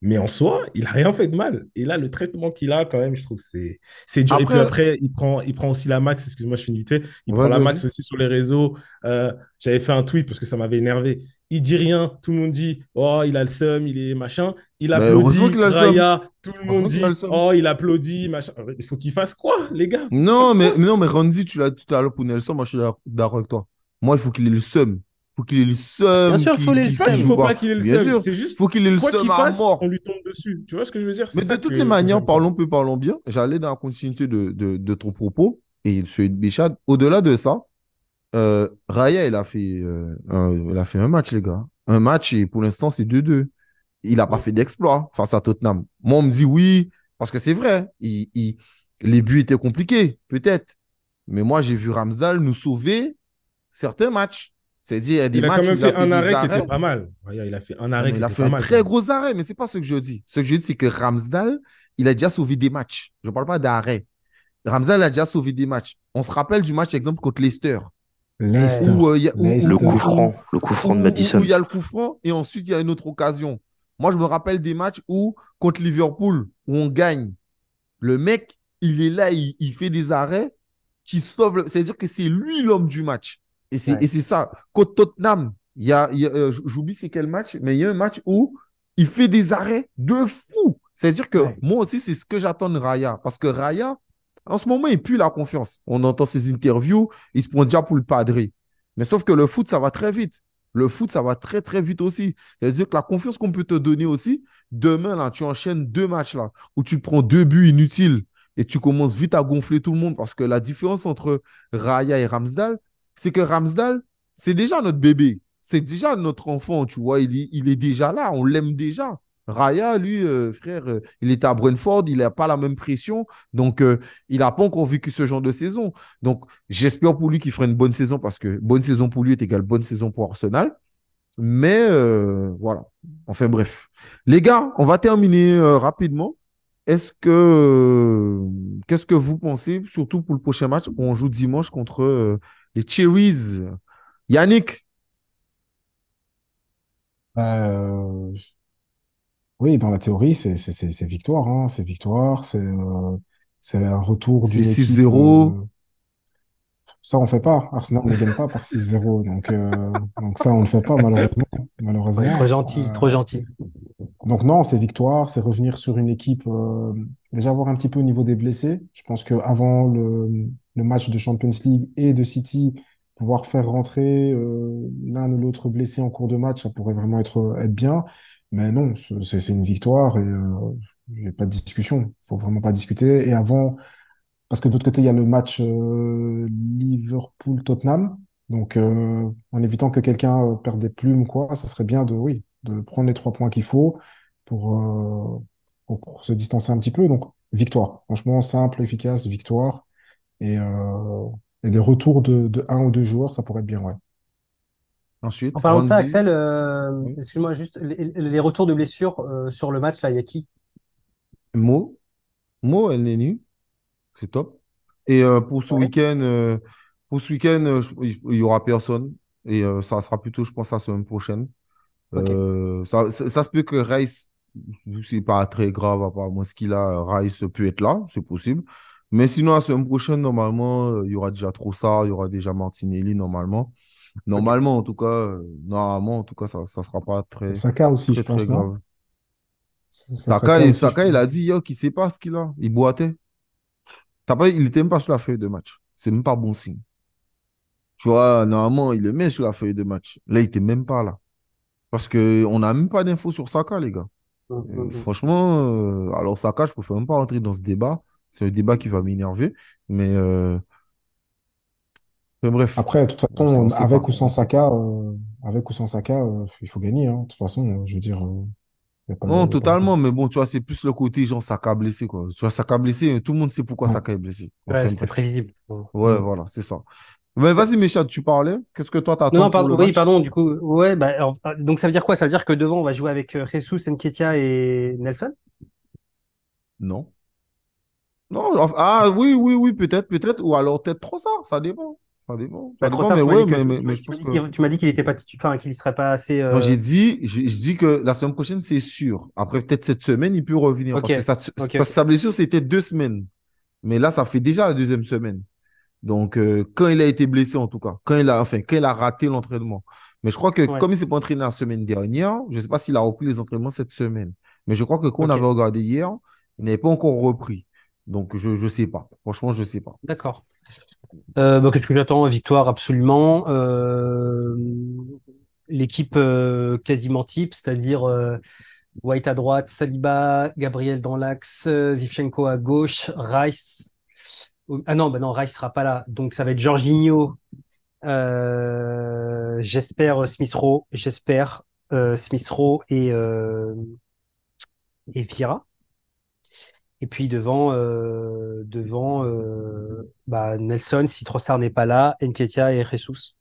Mais en soi, il n'a rien fait de mal. Et là, le traitement qu'il a, quand même, je trouve, c'est dur. Et puis Après, après, il prend aussi la max, excuse-moi, je finis vite fait. Il prend vas-y, la vas-y. max aussi sur les réseaux. J'avais fait un tweet parce que ça m'avait énervé. Il dit rien, tout le monde dit, oh, il a le seum, il est machin. Il Mais heureusement applaudit, qu'il a le seum. Raya, tout le monde Heureusement qu'il a le dit, seum. oh, il applaudit, machin. Il faut qu'il fasse quoi, les gars? Faut qu'il Non, fasse quoi? mais Randy, tu l'as dit tout à l'heure pour Nelson, moi je suis d'accord avec toi. Moi, il faut qu'il ait le seum. Il faut qu'il ait le Bien seum sûr qu'il faut les C'est pas qu'il qu'il joue seum. faut pas. pas qu'il ait le Bien seum. sûr, C'est il juste, faut qu'il ait le quoi seum qu'il à fasse, mort. on lui tombe dessus. Tu vois ce que je veux dire? C'est Mais de ça toutes les que manières, j'aime pas. parlons peu, parlons bien. J'allais dans la continuité de ton propos et celui de Bichad. Au-delà de ça, Raya, il a fait un match, les gars. Un match et pour l'instant, c'est 2-2. Il n'a pas fait d'exploit face à Tottenham. Moi, on me dit oui, parce que c'est vrai. Les buts étaient compliqués, peut-être. Mais moi, j'ai vu Ramsdale nous sauver certains matchs. C'est-à-dire, il y a des Il a quand matchs où même il a fait fait un des arrêt qui était arrêts. pas mal. Regarde, il a fait un Non, arrêt non, qui il a était fait pas un mal quand très même. gros arrêt, mais c'est pas ce que je dis. Ce que je dis, c'est que Ramsdale, il a déjà sauvé des matchs. Je ne parle pas d'arrêt. Ramsdale a déjà sauvé des matchs. On se rappelle du match, exemple, contre Leicester, Leicester. où il y a, Leicester. Le coup franc de Madison. où il y a le coup franc et ensuite il y a une autre occasion. Moi, je me rappelle des matchs où, contre Liverpool, où on gagne. Le mec, il est là, il fait des arrêts qui sauvent. C'est-à-dire que c'est lui l'homme du match. Et Ouais. c'est ça. Contre Tottenham, j'oublie c'est quel match, mais il y a un match où il fait des arrêts de fou. C'est-à-dire que Ouais. moi aussi, c'est ce que j'attends de Raya. Parce que Raya, en ce moment, il pue la confiance. On entend ses interviews, il se prend déjà pour le padré. Mais sauf que le foot, ça va très vite. Le foot, ça va très, très vite aussi. C'est-à-dire que la confiance qu'on peut te donner aussi, demain, là, tu enchaînes 2 matchs là, où tu prends 2 buts inutiles et tu commences vite à gonfler tout le monde parce que la différence entre Raya et Ramsdale, c'est que Ramsdale, c'est déjà notre bébé. C'est déjà notre enfant, tu vois. Il est déjà là, on l'aime déjà. Raya, lui, frère, il était à Brentford, il n'a pas la même pression. Donc, il n'a pas encore vécu ce genre de saison. Donc, j'espère pour lui qu'il fera une bonne saison parce que bonne saison pour lui est égale bonne saison pour Arsenal. Mais voilà. Enfin bref. Les gars, on va terminer rapidement. Qu'est-ce que vous pensez, surtout pour le prochain match, on joue dimanche contre les Cherries. Yannick, Euh, oui, dans la théorie, c'est victoire, hein, c'est victoire, c'est un retour c'est d'une six équipe. zéro. Ça, on fait pas. Arsenal ne gagne pas par 6-0. Donc ça, on ne le fait pas, malheureusement. Ouais, trop Malheureusement. gentil, trop gentil. Donc non, c'est victoire, c'est revenir sur une équipe, déjà voir un petit peu au niveau des blessés. Je pense qu'avant le match de Champions League et de City, pouvoir faire rentrer l'un ou l'autre blessé en cours de match, ça pourrait vraiment être bien. Mais non, c'est une victoire et il n'y a pas de discussion. Faut vraiment pas discuter. Et avant, parce que de l'autre côté, il y a le match Liverpool-Tottenham. Donc, en évitant que quelqu'un perde des plumes, quoi, ça serait bien oui, de prendre les 3 points qu'il faut pour, pour se distancer un petit peu. Donc, victoire. Franchement, simple, efficace, victoire. Et, et des retours de 1 ou 2 joueurs, ça pourrait être bien, ouais. En Ensuite, parlant de ça, Ramsey. Axel, Oui. excuse-moi, juste les retours de blessures sur le match, là, il y a qui? Mo. Mo, El Neni. C'est top. Et Ouais. pour ce week-end, il y aura personne. Et ça sera plutôt, je pense, la semaine prochaine. Ok. Ça se peut que Rice, vu que c'est pas très grave, apparemment, ce qu'il a, Rice peut être là, c'est possible. Mais sinon, la semaine prochaine, normalement, il y aura déjà Trossard, il y aura déjà Martinelli, normalement. Ok. Normalement, en tout cas, ça sera pas Et très, Saka aussi, très, je très pense, non? grave. Saka aussi, je Saka, pense. il a dit hier qu'il sait pas ce qu'il a. Il boitait. Il était même pas sur la feuille de match. C'est même pas bon signe. Tu vois, normalement, il le met sur la feuille de match. Là, il était même pas là. Parce qu'on n'a même pas d'infos sur Saka, les gars. Hum, hum, hum. Franchement, alors Saka, je préfère même pas rentrer dans ce débat. C'est un débat qui va m'énerver. Mais, bref, Après, de toute on façon, sait pas. avec ou sans Saka, il faut gagner, hein. De toute façon, je veux dire, Non, y a pas de... totalement, mais bon, tu vois, c'est plus le côté genre Saka blessé, quoi. Tu vois, Saka blessé, tout le monde sait pourquoi Ouais. Saka est blessé. Ouais, Enfin, c'était bref. prévisible. Bon. Ouais, voilà, c'est ça. Mais vas-y, Méchad, tu parlais. Qu'est-ce que toi Non, t'attends non, pour pardon, le oui, match? pardon, du coup, ouais, bah, donc ça veut dire quoi? Ça veut dire que devant, on va jouer avec Jesus, Nketiah et Nelson? Non. Non, ah oui, oui, oui, peut-être, peut-être. Ou alors peut-être trop ça dépend. Ça dépend. Bah, Ça dépend, Trossard, mais tu m'as ouais, dit que mais je pense que. tu m'as dit qu'il était pas enfin, qu'il serait pas assez. Non, je dis que la semaine prochaine, c'est sûr. Après, peut-être cette semaine, il peut revenir. Ok, ok, Parce que ok. sa blessure, c'était 2 semaines. Mais là, ça fait déjà la deuxième semaine. Donc, quand il a été blessé, en tout cas, quand il a raté l'entraînement. Mais je crois que Ouais, comme il s'est pas entraîné la semaine dernière, je ne sais pas s'il a repris les entraînements cette semaine. Mais je crois que quand on avait ok, regardé hier, il n'avait pas encore repris. Donc, je ne sais pas. Franchement, je ne sais pas. d'accord. Bah, qu'est-ce que j'attends? Victoire, absolument. L'équipe quasiment type, c'est-à-dire White à droite, Saliba, Gabriel dans l'axe, Zivchenko à gauche, Rice. Ah non, bah non, Rice sera pas là. Donc ça va être Jorginho, j'espère Smith Rowe, j'espère Smith Rowe et Vieira. Et puis devant Nelson, si Trossard n'est pas là, Nketiah et Jesus.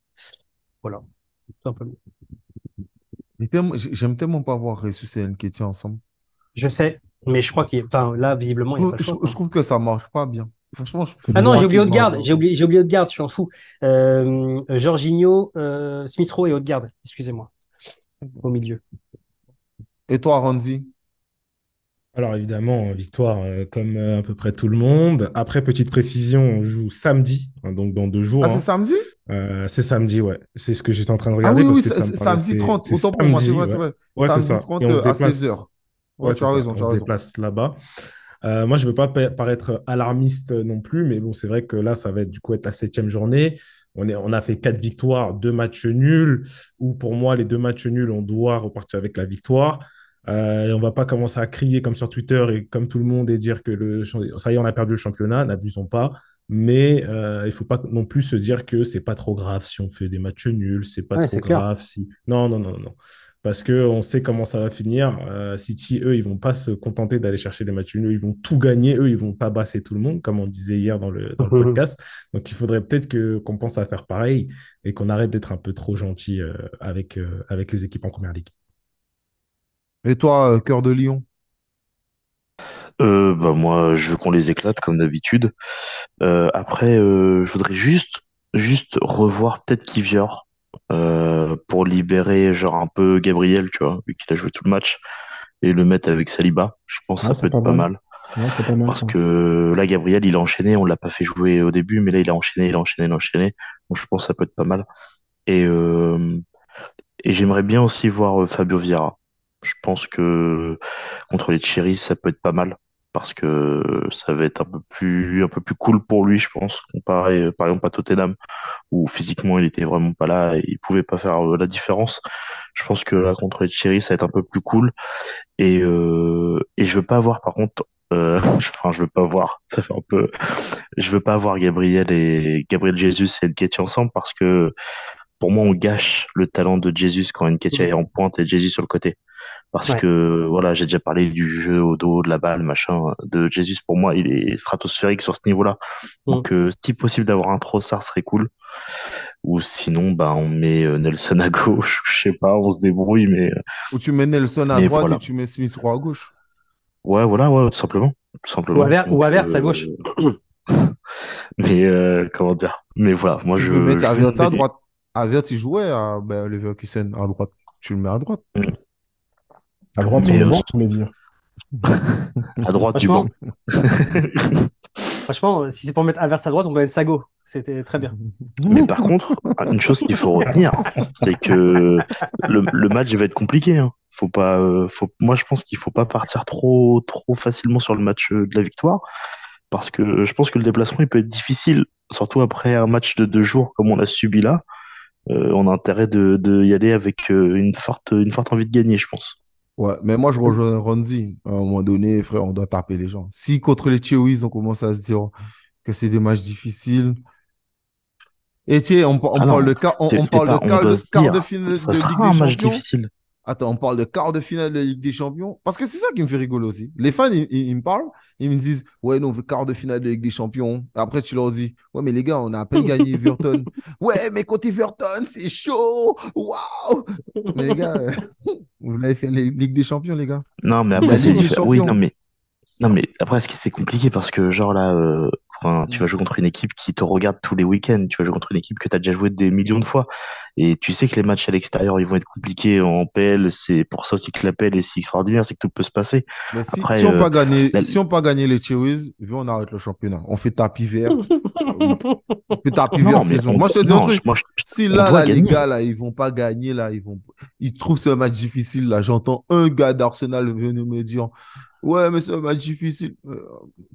Voilà, tout simplement. J'aime tellement pas voir Ressus et Nketiah ensemble. Je sais, mais je crois enfin, là, visiblement, il n'y a pas le choix, Je quoi. trouve que ça marche pas bien. Franchement, je C'est Ah trouve non, pas j'ai bizarre. oublié qu'il marche Haute-Garde, bien ensemble. j'ai oublié Haute-Garde, je suis en fou. Jorginho, Smith Rowe et Haute-Garde, excusez-moi, au milieu. Et toi, Randy? Alors évidemment, victoire comme à peu près tout le monde. Après, petite précision, on joue samedi, hein, donc dans 2 jours, Ah, c'est hein. samedi? C'est samedi, ouais. C'est ce que j'étais en train de Ah regarder oui, parce oui, que ça me samedi paraissait... 30. C'est Autant pour moi, c'est samedi, vrai, c'est ouais. vrai. Ouais, c'est Samedi ça. Et 30 on se à 16 déplace. heures. Ouais, Ouais, tu c'est as ça. raison, On tu as se raison. déplace là-bas. Moi, je veux pas paraître alarmiste non plus, mais bon, c'est vrai que là, ça va être du coup être la 7e journée. On a fait 4 victoires, 2 matchs nuls, où pour moi, les 2 matchs nuls, on doit repartir avec la victoire. Et on va pas commencer à crier comme sur Twitter et comme tout le monde et dire que ça y est, on a perdu le championnat, n'abusons pas. Mais il faut pas non plus se dire que c'est pas trop grave si on fait des matchs nuls, c'est pas Ouais, trop c'est clair. grave si. Non, non, non, non. Parce que on sait comment ça va finir. City, eux, ils vont pas se contenter d'aller chercher des matchs nuls. Ils vont tout gagner. Eux, ils vont tabasser tout le monde, comme on disait hier dans le podcast. Donc, il faudrait peut-être qu'on pense à faire pareil et qu'on arrête d'être un peu trop gentil avec les équipes en première ligue. Et toi, cœur de lion? Bah moi, je veux qu'on les éclate comme d'habitude. Après, je voudrais juste revoir peut-être Kivior pour libérer genre un peu Gabriel, tu vois, vu qu'il a joué tout le match, et le mettre avec Saliba. Je pense que Ouais, ça peut c'est pas être pas mal. mal. Ouais, c'est pas mal Parce ça. que là, Gabriel, il a enchaîné, on l'a pas fait jouer au début, mais là, il a enchaîné, il a enchaîné, il a enchaîné. Donc je pense que ça peut être pas mal. Et, euh, et j'aimerais bien aussi voir Fabio Vieira. Je pense que contre les Cherries, ça peut être pas mal parce que ça va être un peu plus cool pour lui, je pense, comparé par exemple à Tottenham où physiquement il était vraiment pas là et il pouvait pas faire la différence. Je pense que là contre les Cherries, ça va être un peu plus cool et je veux pas voir par contre. Enfin, je veux pas voir. Ça fait un peu. Je veux pas voir Gabriel Jesus et Nketiah ensemble parce que pour moi, on gâche le talent de Jesus quand Nketiah est en pointe et Jesus sur le côté. Parce Ouais. que, voilà, j'ai déjà parlé du jeu au dos, de la balle, machin, de Jesus. Pour moi, il est stratosphérique sur ce niveau-là. Mm. Donc, si possible d'avoir un Trossard, serait cool. Ou sinon, bah, on met Nelson à gauche. Je sais pas, on se débrouille, Ou tu mets Nelson à mais droite et voilà. tu mets Smith Rowe à gauche? Ouais, voilà, ouais, tout simplement. Tout simplement. Ou Donc, Havertz à gauche. comment dire? Mais voilà, moi, Tu peux mettre je veux une Havertz à belle. droite. Havertz, il jouait à ben, Leverkusen à droite. Tu le mets à droite. À droite sur Mais le banc, tu voulais dire. à droite du banc. Franchement, franchement, si c'est pour mettre Havertz à droite, on peut mettre Sago. C'était très bien. Mais par contre, une chose qu'il faut retenir, c'est que le match va être compliqué, hein. Faut pas, moi, je pense qu'il faut pas partir trop facilement sur le match de la victoire, parce que je pense que le déplacement il peut être difficile, surtout après un match de 2 jours comme on a subi là. On a intérêt de y aller avec une forte envie de gagner, je pense. Ouais, mais moi, je rejoins Ronzi. À un moment donné, frère, on doit taper les gens. Si contre les Chiefs, on commence à se dire que c'est des matchs difficiles. Et tiens, Ah on parle non, de, on c'était parle de pas, on doit se quart de dire, finale ça de Ligue sera des un match Champions. difficile. Attends, on parle de quart de finale de Ligue des Champions. Parce que c'est ça qui me fait rigoler aussi. Les fans, ils me parlent, ils me disent, ouais, nous, on veut quart de finale de Ligue des Champions. Après, tu leur dis, ouais, mais les gars, on a à peine gagné Everton. Ouais, mais contre Everton, c'est chaud. Waouh! Mais les gars, vous l'avez fait la Ligue des Champions, les gars. Non, mais La après c'est Ligue des différent. Oui, non, Champions. mais Non, mais après, c'est compliqué parce que, genre là, enfin, tu vas jouer contre une équipe qui te regarde tous les week-ends. Tu vas jouer contre une équipe que tu as déjà joué des millions de fois. Et tu sais que les matchs à l'extérieur, ils vont être compliqués en PL. C'est pour ça aussi que la PL est si extraordinaire, c'est que tout peut se passer. Mais si, Après, si on pas gagné, là, si on pas gagné les Cherries, viens, on arrête le championnat. On fait tapis vert. On fait tapis vert non, mais saison. Moi, je te dis un non, truc. moi, Si on doit là, les gagner. gars, là, ils vont pas gagner, là, ils trouvent ce match difficile, là. J'entends un gars d'Arsenal venir me dire, ouais, mais c'est un match difficile.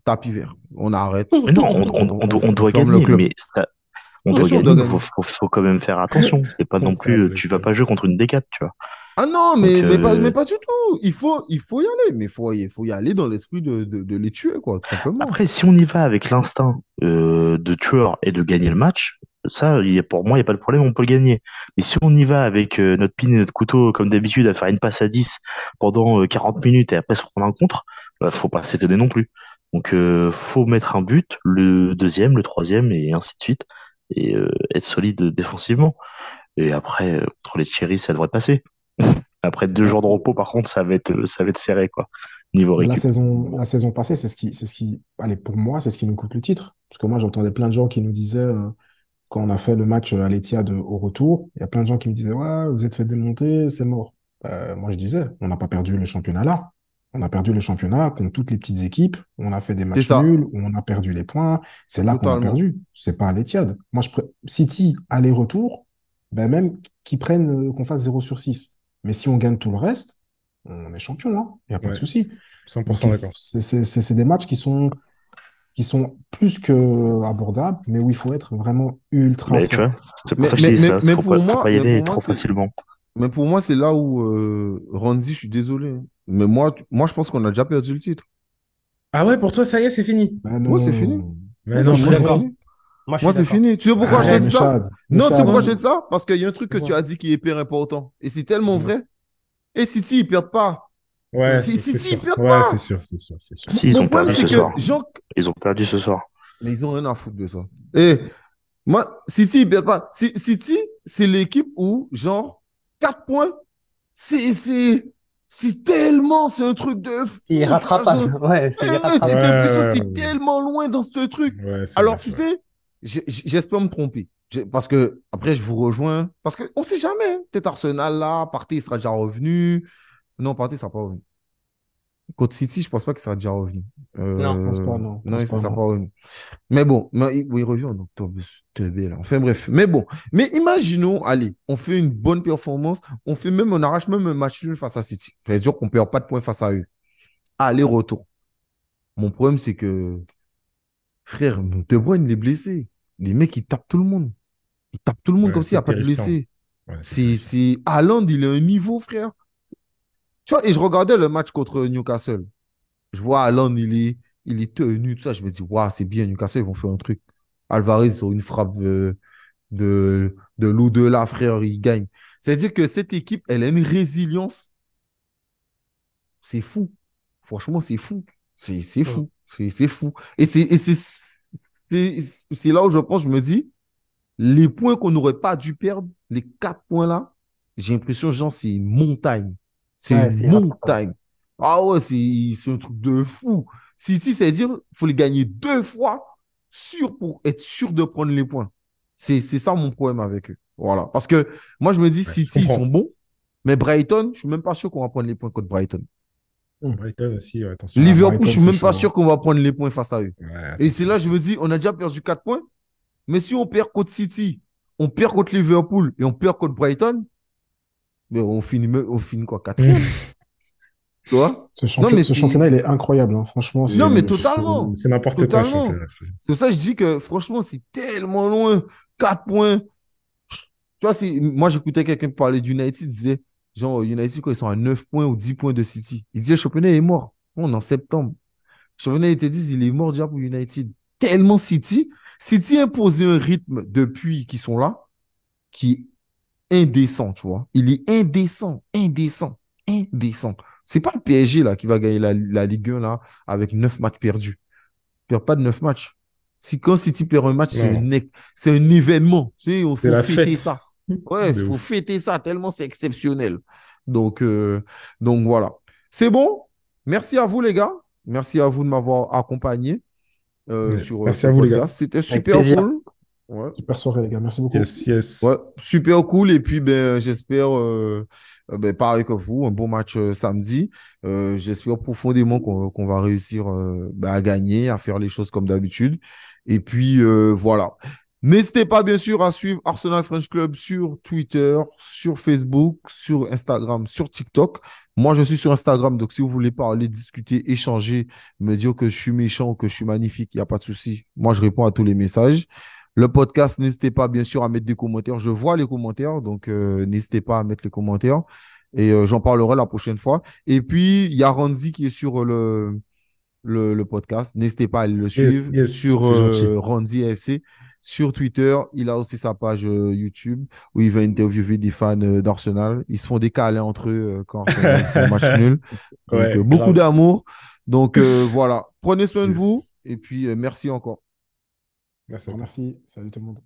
Tapis vert. On arrête. Mais non, on On doit ferme le gagner, club. mais on Bien doit sûr, on gagner, doit mais gagner. faut quand même faire attention. C'est pas non On ferme plus, le tu vas club. pas jouer contre une D4, tu vois. Ah non, Donc, mais pas du tout. Il faut y aller, mais il faut y aller dans l'esprit de les tuer, quoi, tout simplement. après, si on y va avec l'instinct de tueur et de gagner le match, ça, pour moi, il n'y a pas de problème, on peut le gagner. Mais si on y va avec notre pine et notre couteau, comme d'habitude, à faire une passe à 10 pendant 40 minutes et après se prendre un contre, bah, faut pas s'étonner non plus. Donc, faut mettre un but, le deuxième, le troisième, et ainsi de suite, et être solide défensivement. Et après, contre les Cherries, ça devrait passer. Après 2 jours de repos, par contre, ça va être serré, quoi, niveau Mais récup. la saison passée, allez, pour moi, c'est ce qui nous coûte le titre. Parce que moi, j'entendais plein de gens qui nous disaient, quand on a fait le match à l'Etihad au retour, il y a plein de gens qui me disaient, ouais, vous êtes fait démonter, c'est mort. Moi, je disais, on n'a pas perdu le championnat là. On a perdu le championnat contre toutes les petites équipes. On a fait des C'est matchs ça, nuls, où on a perdu les points. C'est là qu'on a totalement. perdu. C'est pas à l'Etihad. Moi, City, aller-retour, ben même qu'ils prennent, qu'on fasse 0/6. Mais si on gagne tout le reste, on est champion, hein. Il n'y a pas de Ouais, souci. Donc, 100% d'accord. c'est des matchs qui sont plus que abordables, mais où il faut être vraiment ultra Mais tu vois, serein. c'est pour ça que je te dis ça, faut pas y aller trop facilement. Mais pour moi, c'est là où, Randy, je suis désolé, hein. Mais moi, je pense qu'on a déjà perdu le titre. Ah ouais, pour toi, ça y est, c'est fini. Mais Moi, c'est fini. non, Mais Moi, non, Je suis moi, c'est d'accord. fini. Moi, je Moi, suis c'est d'accord. fini. Tu sais pourquoi je te arrête, dis ça? Mechad, Non, tu sais pourquoi je te Mechad. dis ça? Parce qu'il y a un truc que tu Pourquoi? as dit qui est hyper important. Et c'est tellement Mhm. vrai. Et City, ils perdent pas. Ouais, Si c'est City, ils sûr. perdent Ouais, c'est pas. sûr, c'est sûr, c'est sûr. Si, ils Mon ont problème, perdu c'est ce que, soir. Jean, Ils ont perdu ce soir. mais ils ont rien à foutre de ça. Et moi, City, ils perdent pas. City, c'est l'équipe où, genre, 4 points, c'est, c'est, c'est un truc de C'est fou, tu vois. irrattrapable. Ouais, c'est Ouais, T'as irrattrapable. l'impression que ouais, c'est ouais. tellement loin dans ce truc. Ouais, c'est vrai, Alors, c'est tu vrai. sais, j'espère me tromper. Parce que, après, je vous rejoins. Parce qu'on ne sait jamais, hein. Peut-être Arsenal, là, Partey, il sera déjà revenu. Non, Partey, ça sera pas revenu. Contre City, je pense pas qu'il sera déjà revenu. Non. Pense pas, non, Non, pense il ne pas, sera non. pas revenu. Mais bon, oui, il revient en octobre, teubé, là. Enfin bref, mais bon. Mais imaginons, allez, on fait une bonne performance, on arrache même un match nul face à City. C'est-à-dire qu'on ne perd pas de points face à eux. Aller-retour. Mon problème, c'est que, frère, De Bruyne, il est blessé. Les mecs, ils tapent tout le monde. Ils tapent tout le monde comme Ouais, s'il n'y a c'est pas de terrifiant. blessé. Ouais, c'est terrifiant. Haaland, il a un niveau, frère. Tu vois, et je regardais le match contre Newcastle. Je vois Haaland, il est tenu, tout ça. Je me dis, waouh, c'est bien, Newcastle, ils vont faire un truc. Alvarez, sur une frappe de l'au-delà, frère, il gagne. C'est-à-dire que cette équipe, elle a une résilience. C'est fou. Franchement, c'est fou. C'est Mm. fou. C'est fou. C'est là où je pense, je me dis, les points qu'on n'aurait pas dû perdre, les 4 points là, j'ai l'impression, genre, c'est une montagne. C'est Ouais, une c'est irrattrapable. montagne. Ah ouais, c'est un truc de fou. City, c'est-à-dire, il faut les gagner 2 fois pour être sûr de prendre les points. C'est ça mon problème avec eux. Voilà. Parce que moi, je me dis, Ouais, je City, ils sont comprends. bons, mais Brighton, je suis même pas sûr qu'on va prendre les points contre Brighton. Hum. Brighton aussi, ouais, attention. Ah, Liverpool, je Brighton, suis c'est même pas chaud, sûr hein. qu'on va prendre les points face à eux. Ouais, Et c'est attention là, je aussi. me dis, on a déjà perdu 4 points. Mais si on perd contre City, on perd contre Liverpool et on perd contre Brighton, mais on finit quoi, quatrième, tu vois? Non, mais Ce championnat, il est incroyable, hein. Franchement, non, mais c'est- totalement. C'est n'importe quoi, ce Totalement. championnat. C'est pour ça que je dis que franchement, c'est tellement loin. 4 points. Tu vois, moi, j'écoutais quelqu'un parler d'United, il disait, genre, United, quoi, ils sont à 9 points ou 10 points de City. Il disait, le championnat est mort. On est en septembre. Le championnat, ils te disent, il est mort déjà pour United. Tellement City a imposé un rythme depuis qu'ils sont là qui indécent, tu vois. Il est indécent, indécent, indécent. C'est pas le PSG là qui va gagner la Ligue 1 là avec 9 matchs perdus. Il perd pas de 9 matchs. Si quand City perd un match, Non, c'est un événement. Tu sais, il c'est faut la fêter fête. ça. Ouais, il De faut ouf. fêter ça tellement c'est exceptionnel. Donc, donc voilà. C'est bon. Merci à vous les gars. Merci à vous de m'avoir accompagné Yes. sur Merci ce à vous, les gars. podcast. C'était Avec super plaisir. cool. Ouais. Super soirée, les gars. Merci beaucoup. Yes, yes. Ouais, super cool. Et puis, ben, j'espère, ben, pareil que vous, un bon match samedi. J'espère profondément qu'on va réussir ben, à gagner, à faire les choses comme d'habitude. Et puis, voilà. N'hésitez pas, bien sûr, à suivre Arsenal French Club sur Twitter, sur Facebook, sur Instagram, sur TikTok. Moi, je suis sur Instagram. Donc, si vous voulez parler, discuter, échanger, me dire que je suis méchant ou que je suis magnifique, il n'y a pas de souci. Moi, je réponds à tous les messages. Le podcast, n'hésitez pas bien sûr à mettre des commentaires. Je vois les commentaires, donc n'hésitez pas à mettre les commentaires. Et j'en parlerai la prochaine fois. Et puis, il y a Randy qui est sur le podcast. N'hésitez pas à aller le Yes, suivre yes, sur c'est gentil. Randy FC. Sur Twitter, il a aussi sa page YouTube où il va interviewer des fans d'Arsenal. Ils se font des câlins entre eux quand Arsenal fait match nul. Donc, Ouais, beaucoup grave. d'amour. Donc, voilà. Prenez soin de vous. Yes. Et puis, merci encore. Merci à Alors, toi. merci. Salut tout le monde.